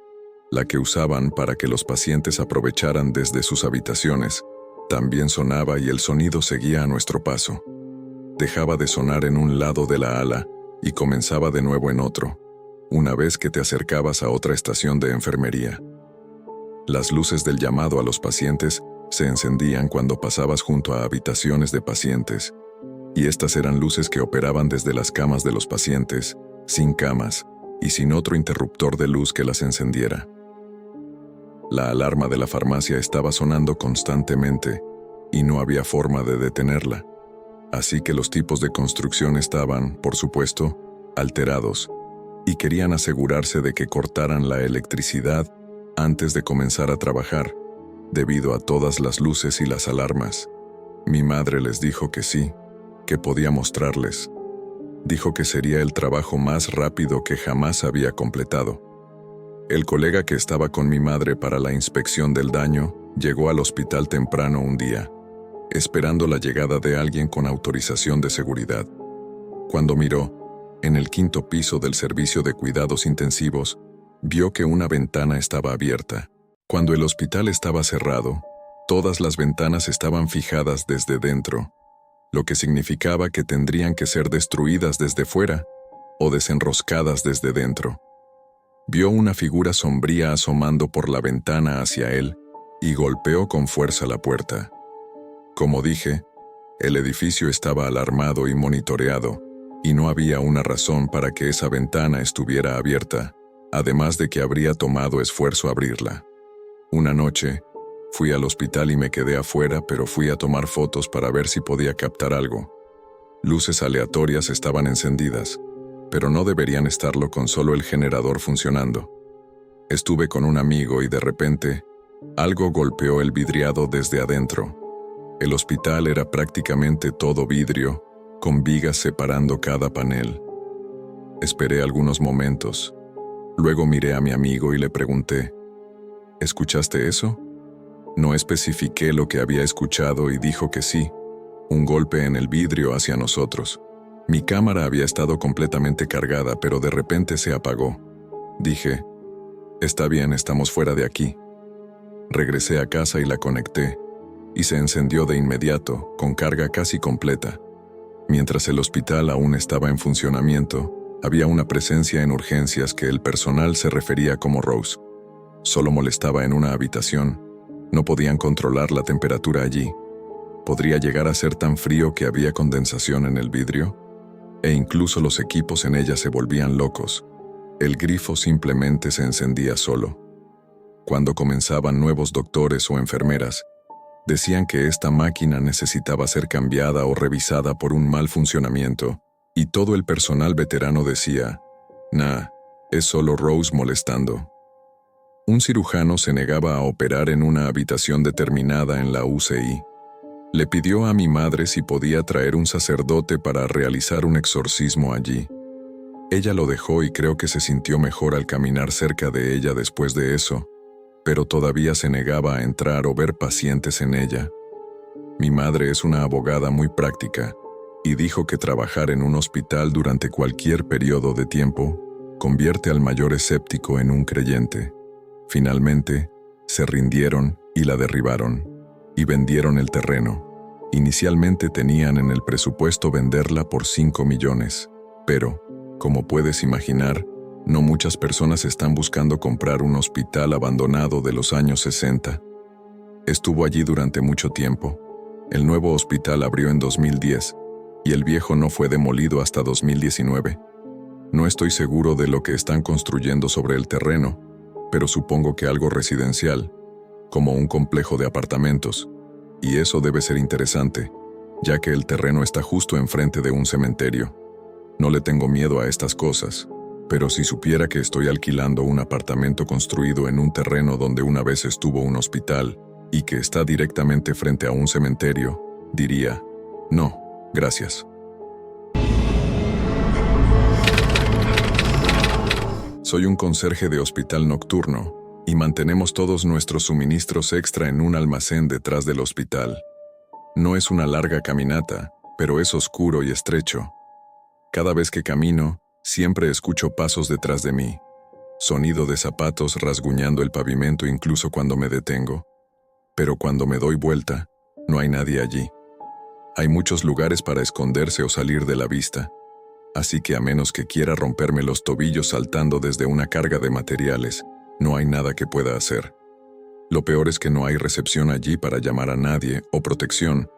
la que usaban para que los pacientes aprovecharan desde sus habitaciones, también sonaba y el sonido seguía a nuestro paso. Dejaba de sonar en un lado de la ala y comenzaba de nuevo en otro, una vez que te acercabas a otra estación de enfermería. Las luces del llamado a los pacientes se encendían cuando pasabas junto a habitaciones de pacientes, y estas eran luces que operaban desde las camas de los pacientes, sin camas y sin otro interruptor de luz que las encendiera. La alarma de la farmacia estaba sonando constantemente y no había forma de detenerla, así que los tipos de construcción estaban, por supuesto, alterados y querían asegurarse de que cortaran la electricidad antes de comenzar a trabajar, debido a todas las luces y las alarmas. Mi madre les dijo que sí, que podía mostrarles. Dijo que sería el trabajo más rápido que jamás había completado. El colega que estaba con mi madre para la inspección del daño llegó al hospital temprano un día, esperando la llegada de alguien con autorización de seguridad. Cuando miró, en el 5º piso del servicio de cuidados intensivos, vio que una ventana estaba abierta. Cuando el hospital estaba cerrado, todas las ventanas estaban fijadas desde dentro, lo que significaba que tendrían que ser destruidas desde fuera o desenroscadas desde dentro. Vio una figura sombría asomando por la ventana hacia él y golpeó con fuerza la puerta. Como dije, el edificio estaba alarmado y monitoreado, y no había una razón para que esa ventana estuviera abierta, además de que habría tomado esfuerzo abrirla. Una noche, fui al hospital y me quedé afuera, pero fui a tomar fotos para ver si podía captar algo. Luces aleatorias estaban encendidas, pero no deberían estarlo con solo el generador funcionando. Estuve con un amigo y de repente, algo golpeó el vidriado desde adentro. El hospital era prácticamente todo vidrio, con vigas separando cada panel. Esperé algunos momentos. Luego miré a mi amigo y le pregunté, ¿escuchaste eso? No especifiqué lo que había escuchado y dijo que sí, un golpe en el vidrio hacia nosotros. Mi cámara había estado completamente cargada, pero de repente se apagó. Dije, está bien, estamos fuera de aquí. Regresé a casa y la conecté, y se encendió de inmediato, con carga casi completa. Mientras el hospital aún estaba en funcionamiento, había una presencia en urgencias que el personal se refería como Rose. Solo molestaba en una habitación. No podían controlar la temperatura allí. ¿Podría llegar a ser tan frío que había condensación en el vidrio? E incluso los equipos en ella se volvían locos. El grifo simplemente se encendía solo. Cuando comenzaban nuevos doctores o enfermeras, decían que esta máquina necesitaba ser cambiada o revisada por un mal funcionamiento, y todo el personal veterano decía, «Nah, es solo Rose molestando». Un cirujano se negaba a operar en una habitación determinada en la UCI. Le pidió a mi madre si podía traer un sacerdote para realizar un exorcismo allí. Ella lo dejó y creo que se sintió mejor al caminar cerca de ella después de eso, pero todavía se negaba a entrar o ver pacientes en ella. Mi madre es una abogada muy práctica y dijo que trabajar en un hospital durante cualquier periodo de tiempo convierte al mayor escéptico en un creyente. Finalmente, se rindieron y la derribaron. y vendieron el terreno. Inicialmente tenían en el presupuesto venderla por 5 millones, pero, como puedes imaginar, no muchas personas están buscando comprar un hospital abandonado de los años 60. Estuvo allí durante mucho tiempo. El nuevo hospital abrió en 2010 y el viejo no fue demolido hasta 2019. No estoy seguro de lo que están construyendo sobre el terreno, pero supongo que algo residencial, como un complejo de apartamentos, y eso debe ser interesante, ya que el terreno está justo enfrente de un cementerio. No le tengo miedo a estas cosas, pero si supiera que estoy alquilando un apartamento construido en un terreno donde una vez estuvo un hospital y que está directamente frente a un cementerio, diría, no, gracias. Soy un conserje de hospital nocturno y mantenemos todos nuestros suministros extra en un almacén detrás del hospital. No es una larga caminata, pero es oscuro y estrecho. Cada vez que camino, siempre escucho pasos detrás de mí, sonido de zapatos rasguñando el pavimento incluso cuando me detengo. Pero cuando me doy vuelta, no hay nadie allí. Hay muchos lugares para esconderse o salir de la vista, así que a menos que quiera romperme los tobillos saltando desde una carga de materiales, no hay nada que pueda hacer. Lo peor es que no hay recepción allí para llamar a nadie o protección,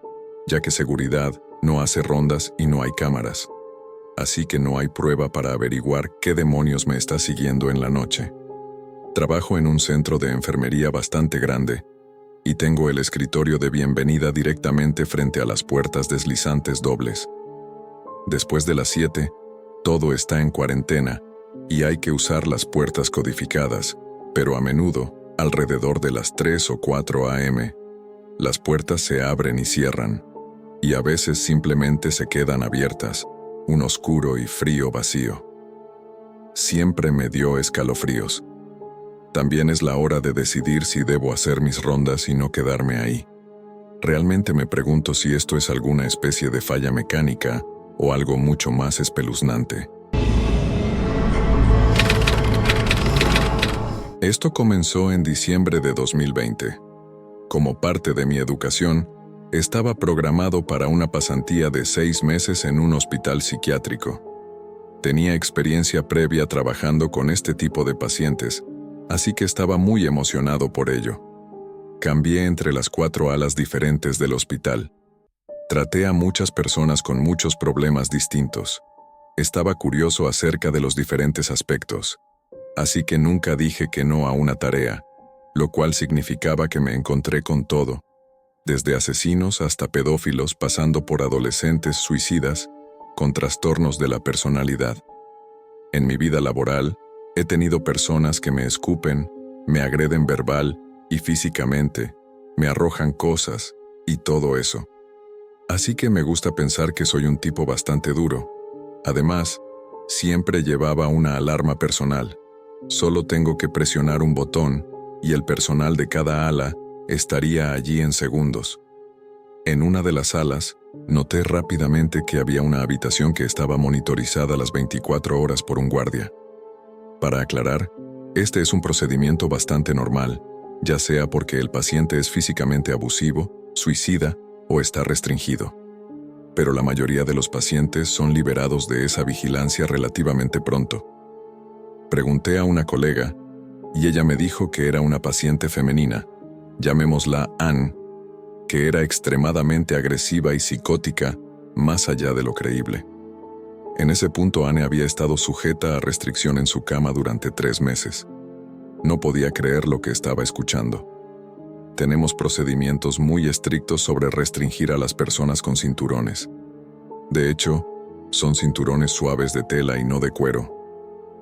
ya que seguridad no hace rondas y no hay cámaras. Así que no hay prueba para averiguar qué demonios me está siguiendo en la noche. Trabajo en un centro de enfermería bastante grande, y tengo el escritorio de bienvenida directamente frente a las puertas deslizantes dobles. Después de las 7, todo está en cuarentena y hay que usar las puertas codificadas, pero a menudo, alrededor de las 3 o 4 a.m., las puertas se abren y cierran, y a veces simplemente se quedan abiertas, un oscuro y frío vacío. Siempre me dio escalofríos. También es la hora de decidir si debo hacer mis rondas y no quedarme ahí. Realmente me pregunto si esto es alguna especie de falla mecánica o algo mucho más espeluznante. Esto comenzó en diciembre de 2020. Como parte de mi educación, estaba programado para una pasantía de 6 meses en un hospital psiquiátrico. Tenía experiencia previa trabajando con este tipo de pacientes, así que estaba muy emocionado por ello. Cambié entre las 4 alas diferentes del hospital. Traté a muchas personas con muchos problemas distintos. Estaba curioso acerca de los diferentes aspectos, así que nunca dije que no a una tarea, lo cual significaba que me encontré con todo, desde asesinos hasta pedófilos pasando por adolescentes suicidas con trastornos de la personalidad. En mi vida laboral, he tenido personas que me escupen, me agreden verbal y físicamente, me arrojan cosas y todo eso. Así que me gusta pensar que soy un tipo bastante duro. Además, siempre llevaba una alarma personal. Solo tengo que presionar un botón y el personal de cada ala estaría allí en segundos. En una de las salas, noté rápidamente que había una habitación que estaba monitorizada las 24 horas por un guardia. Para aclarar, este es un procedimiento bastante normal, ya sea porque el paciente es físicamente abusivo, suicida o está restringido. Pero la mayoría de los pacientes son liberados de esa vigilancia relativamente pronto. Pregunté a una colega y ella me dijo que era una paciente femenina, llamémosla Anne, que era extremadamente agresiva y psicótica más allá de lo creíble. En ese punto Anne había estado sujeta a restricción en su cama durante 3 meses. No podía creer lo que estaba escuchando. Tenemos procedimientos muy estrictos sobre restringir a las personas con cinturones. De hecho, son cinturones suaves de tela y no de cuero.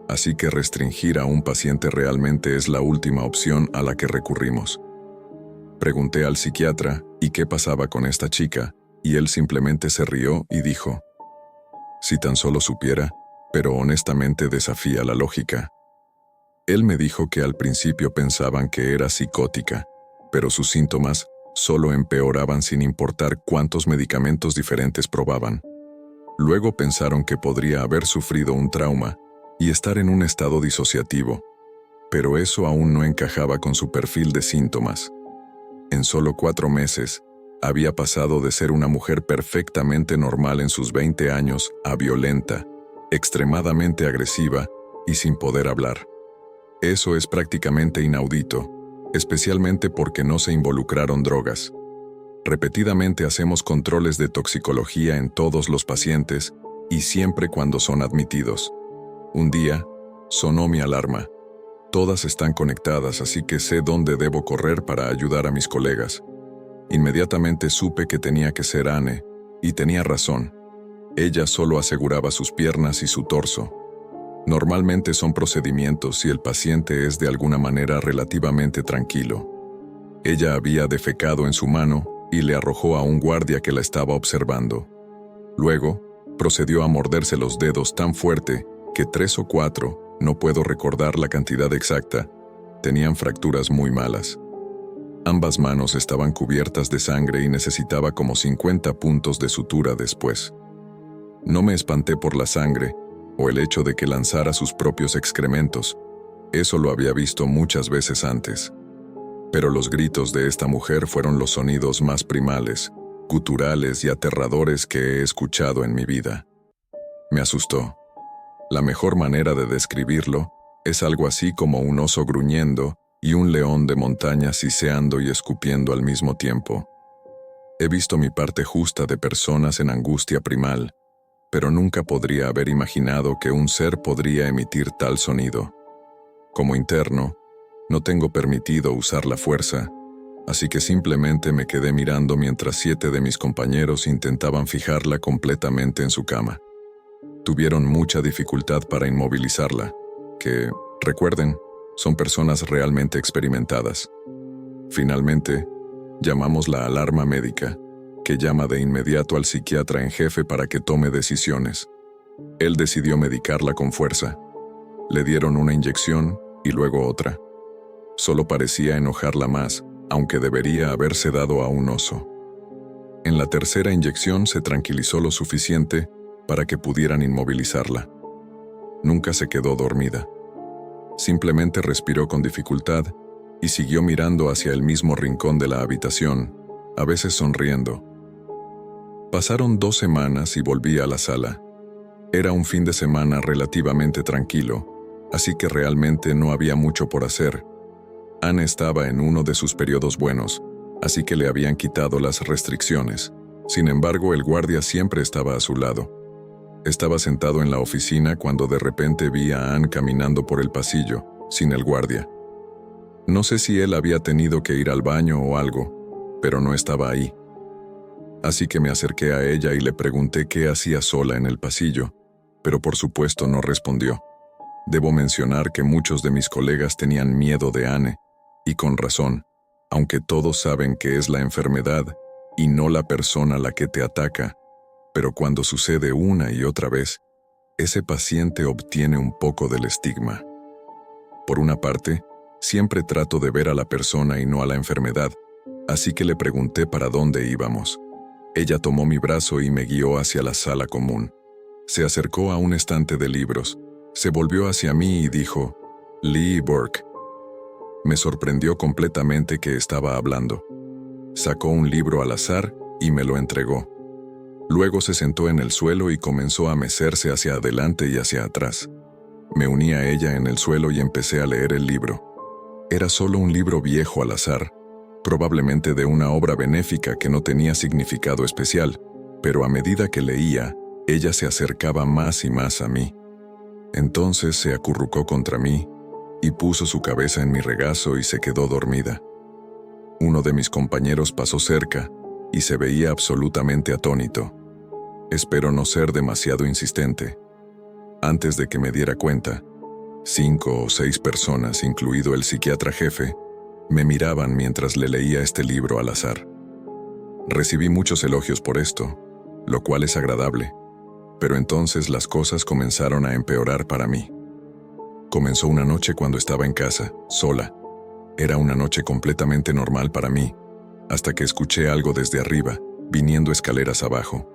Así que restringir a un paciente realmente es la última opción a la que recurrimos. Pregunté al psiquiatra ¿y qué pasaba con esta chica? Y él simplemente se rió y dijo, si tan solo supiera, pero honestamente desafía la lógica. Él me dijo que al principio pensaban que era psicótica, pero sus síntomas solo empeoraban sin importar cuántos medicamentos diferentes probaban. Luego pensaron que podría haber sufrido un trauma y estar en un estado disociativo, pero eso aún no encajaba con su perfil de síntomas. En solo 4 meses, había pasado de ser una mujer perfectamente normal en sus 20 años a violenta, extremadamente agresiva y sin poder hablar. Eso es prácticamente inaudito, especialmente porque no se involucraron drogas. Repetidamente hacemos controles de toxicología en todos los pacientes y siempre cuando son admitidos. Un día, sonó mi alarma. Todas están conectadas, así que sé dónde debo correr para ayudar a mis colegas. Inmediatamente supe que tenía que ser Anne, y tenía razón. Ella solo aseguraba sus piernas y su torso. Normalmente son procedimientos si el paciente es de alguna manera relativamente tranquilo. Ella había defecado en su mano y le arrojó a un guardia que la estaba observando. Luego, procedió a morderse los dedos tan fuerte que 3 o 4, no puedo recordar la cantidad exacta, tenían fracturas muy malas. Ambas manos estaban cubiertas de sangre y necesitaba como 50 puntos de sutura después. No me espanté por la sangre o el hecho de que lanzara sus propios excrementos. Eso lo había visto muchas veces antes. Pero los gritos de esta mujer fueron los sonidos más primales, guturales y aterradores que he escuchado en mi vida. Me asustó. La mejor manera de describirlo es algo así como un oso gruñendo y un león de montaña siseando y escupiendo al mismo tiempo. He visto mi parte justa de personas en angustia primal, pero nunca podría haber imaginado que un ser podría emitir tal sonido. Como interno, no tengo permitido usar la fuerza, así que simplemente me quedé mirando mientras 7 de mis compañeros intentaban fijarla completamente en su cama. Tuvieron mucha dificultad para inmovilizarla, que, recuerden, son personas realmente experimentadas. Finalmente, llamamos la alarma médica, que llama de inmediato al psiquiatra en jefe para que tome decisiones. Él decidió medicarla con fuerza. Le dieron una inyección y luego otra. Solo parecía enojarla más, aunque debería haberse dado a un oso. En la tercera inyección se tranquilizó lo suficiente para que pudieran inmovilizarla. Nunca se quedó dormida. Simplemente respiró con dificultad y siguió mirando hacia el mismo rincón de la habitación, a veces sonriendo. Pasaron 2 semanas y volví a la sala. Era un fin de semana relativamente tranquilo, así que realmente no había mucho por hacer. Anne estaba en uno de sus periodos buenos, así que le habían quitado las restricciones. Sin embargo, el guardia siempre estaba a su lado. Estaba sentado en la oficina cuando de repente vi a Anne caminando por el pasillo, sin el guardia. No sé si él había tenido que ir al baño o algo, pero no estaba ahí. Así que me acerqué a ella y le pregunté qué hacía sola en el pasillo, pero por supuesto no respondió. Debo mencionar que muchos de mis colegas tenían miedo de Anne, y con razón, aunque todos saben que es la enfermedad y no la persona la que te ataca, pero cuando sucede una y otra vez, ese paciente obtiene un poco del estigma. Por una parte, siempre trato de ver a la persona y no a la enfermedad, así que le pregunté para dónde íbamos. Ella tomó mi brazo y me guió hacia la sala común. Se acercó a un estante de libros, se volvió hacia mí y dijo, Lee Burke. Me sorprendió completamente que estaba hablando. Sacó un libro al azar y me lo entregó. Luego se sentó en el suelo y comenzó a mecerse hacia adelante y hacia atrás. Me uní a ella en el suelo y empecé a leer el libro. Era solo un libro viejo al azar, probablemente de una obra benéfica que no tenía significado especial, pero a medida que leía, ella se acercaba más y más a mí. Entonces se acurrucó contra mí y puso su cabeza en mi regazo y se quedó dormida. Uno de mis compañeros pasó cerca y se veía absolutamente atónito. Espero no ser demasiado insistente. Antes de que me diera cuenta, 5 o 6 personas, incluido el psiquiatra jefe, me miraban mientras le leía este libro al azar. Recibí muchos elogios por esto, lo cual es agradable, pero entonces las cosas comenzaron a empeorar para mí. Comenzó una noche cuando estaba en casa, sola. Era una noche completamente normal para mí, hasta que escuché algo desde arriba, viniendo escaleras abajo.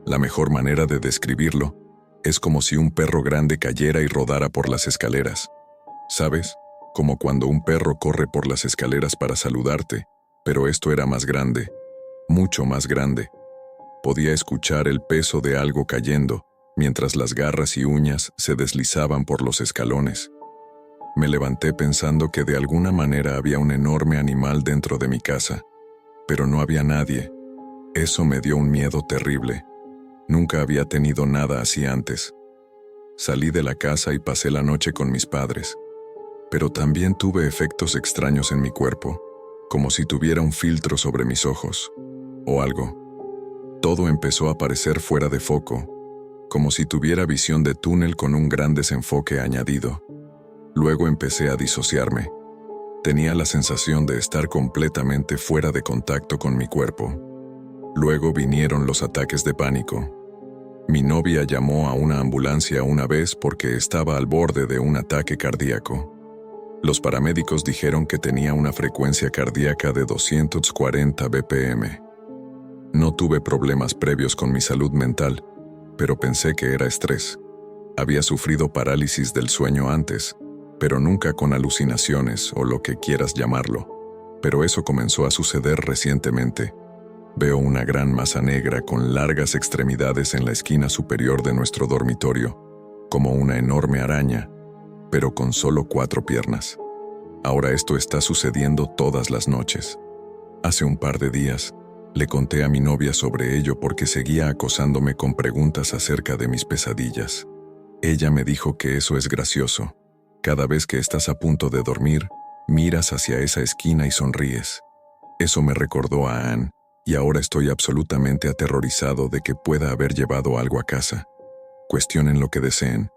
La mejor manera de describirlo es como si un perro grande cayera y rodara por las escaleras. ¿Sabes? Como cuando un perro corre por las escaleras para saludarte, Pero esto era más grande, mucho más grande. Podía escuchar el peso de algo cayendo, mientras las garras y uñas se deslizaban por los escalones. Me levanté pensando que de alguna manera había un enorme animal dentro de mi casa, pero no había nadie. Eso me dio un miedo terrible. Nunca había tenido nada así antes. Salí de la casa y pasé la noche con mis padres. Pero también tuve efectos extraños en mi cuerpo, como si tuviera un filtro sobre mis ojos, o algo. Todo empezó a parecer fuera de foco, como si tuviera visión de túnel con un gran desenfoque añadido. Luego empecé a disociarme. Tenía la sensación de estar completamente fuera de contacto con mi cuerpo. Luego vinieron los ataques de pánico. Mi novia llamó a una ambulancia una vez porque estaba al borde de un ataque cardíaco. Los paramédicos dijeron que tenía una frecuencia cardíaca de 240 BPM. No tuve problemas previos con mi salud mental, pero pensé que era estrés. Había sufrido parálisis del sueño antes, pero nunca con alucinaciones o lo que quieras llamarlo. Pero eso comenzó a suceder recientemente. Veo una gran masa negra con largas extremidades en la esquina superior de nuestro dormitorio, como una enorme araña, pero con solo 4 piernas. Ahora esto está sucediendo todas las noches. Hace un par de días, le conté a mi novia sobre ello porque seguía acosándome con preguntas acerca de mis pesadillas. Ella me dijo que eso es gracioso. Cada vez que estás a punto de dormir, miras hacia esa esquina y sonríes. Eso me recordó a Anne, y ahora estoy absolutamente aterrorizado de que pueda haber llevado algo a casa. Cuestionen lo que deseen.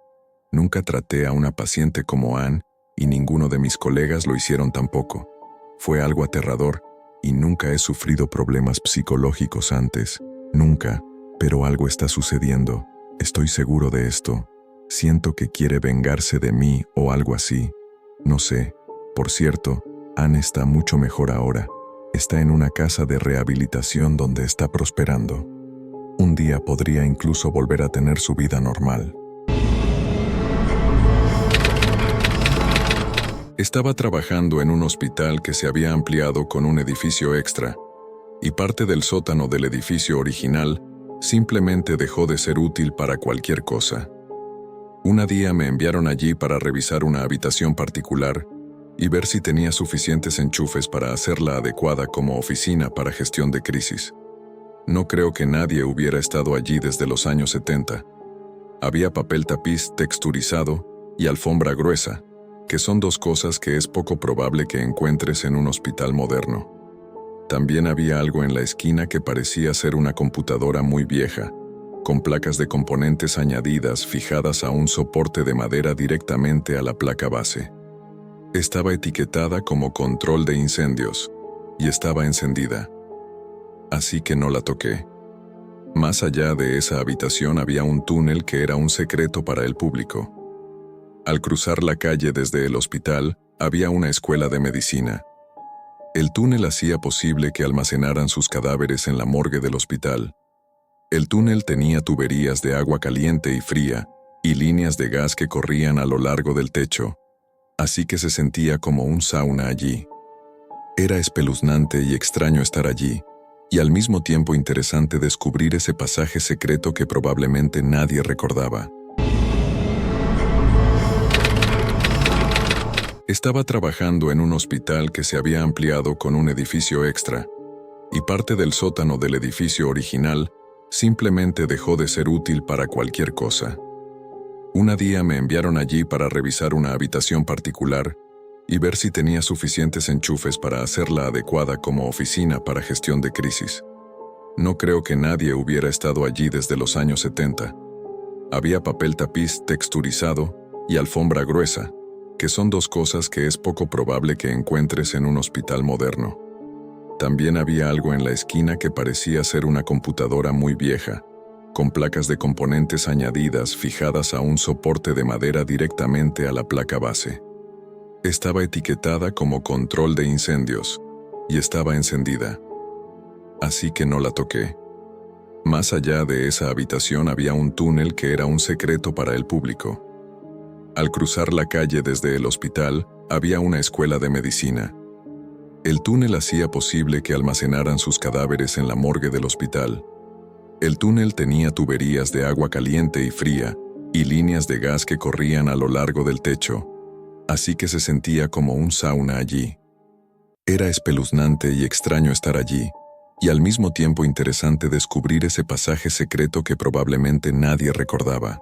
Nunca traté a una paciente como Anne, y ninguno de mis colegas lo hicieron tampoco. Fue algo aterrador, y nunca he sufrido problemas psicológicos antes. Nunca, pero algo está sucediendo. Estoy seguro de esto. Siento que quiere vengarse de mí o algo así. No sé. Por cierto, Anne está mucho mejor ahora. Está en una casa de rehabilitación donde está prosperando. Un día podría incluso volver a tener su vida normal. Estaba trabajando en un hospital que se había ampliado con un edificio extra, y parte del sótano del edificio original simplemente dejó de ser útil para cualquier cosa. Un día me enviaron allí para revisar una habitación particular y ver si tenía suficientes enchufes para hacerla adecuada como oficina para gestión de crisis. No creo que nadie hubiera estado allí desde los años 70. Había papel tapiz texturizado y alfombra gruesa, que son 2 cosas que es poco probable que encuentres en un hospital moderno. También había algo en la esquina que parecía ser una computadora muy vieja, con placas de componentes añadidas fijadas a un soporte de madera directamente a la placa base. Estaba etiquetada como control de incendios, y estaba encendida. Así que no la toqué. Más allá de esa habitación había un túnel que era un secreto para el público. Al cruzar la calle desde el hospital, había una escuela de medicina. El túnel hacía posible que almacenaran sus cadáveres en la morgue del hospital. El túnel tenía tuberías de agua caliente y fría, y líneas de gas que corrían a lo largo del techo, así que se sentía como un sauna allí. Era espeluznante y extraño estar allí, y al mismo tiempo interesante descubrir ese pasaje secreto que probablemente nadie recordaba. Estaba trabajando en un hospital que se había ampliado con un edificio extra, y parte del sótano del edificio original simplemente dejó de ser útil para cualquier cosa. Un día me enviaron allí para revisar una habitación particular y ver si tenía suficientes enchufes para hacerla adecuada como oficina para gestión de crisis. No creo que nadie hubiera estado allí desde los años 70. Había papel tapiz texturizado y alfombra gruesa, que son 2 cosas que es poco probable que encuentres en un hospital moderno. También había algo en la esquina que parecía ser una computadora muy vieja, con placas de componentes añadidas fijadas a un soporte de madera directamente a la placa base. Estaba etiquetada como control de incendios, y estaba encendida. Así que no la toqué. Más allá de esa habitación había un túnel que era un secreto para el público. Al cruzar la calle desde el hospital, había una escuela de medicina. El túnel hacía posible que almacenaran sus cadáveres en la morgue del hospital. El túnel tenía tuberías de agua caliente y fría y líneas de gas que corrían a lo largo del techo, así que se sentía como un sauna allí. Era espeluznante y extraño estar allí, y al mismo tiempo interesante descubrir ese pasaje secreto que probablemente nadie recordaba.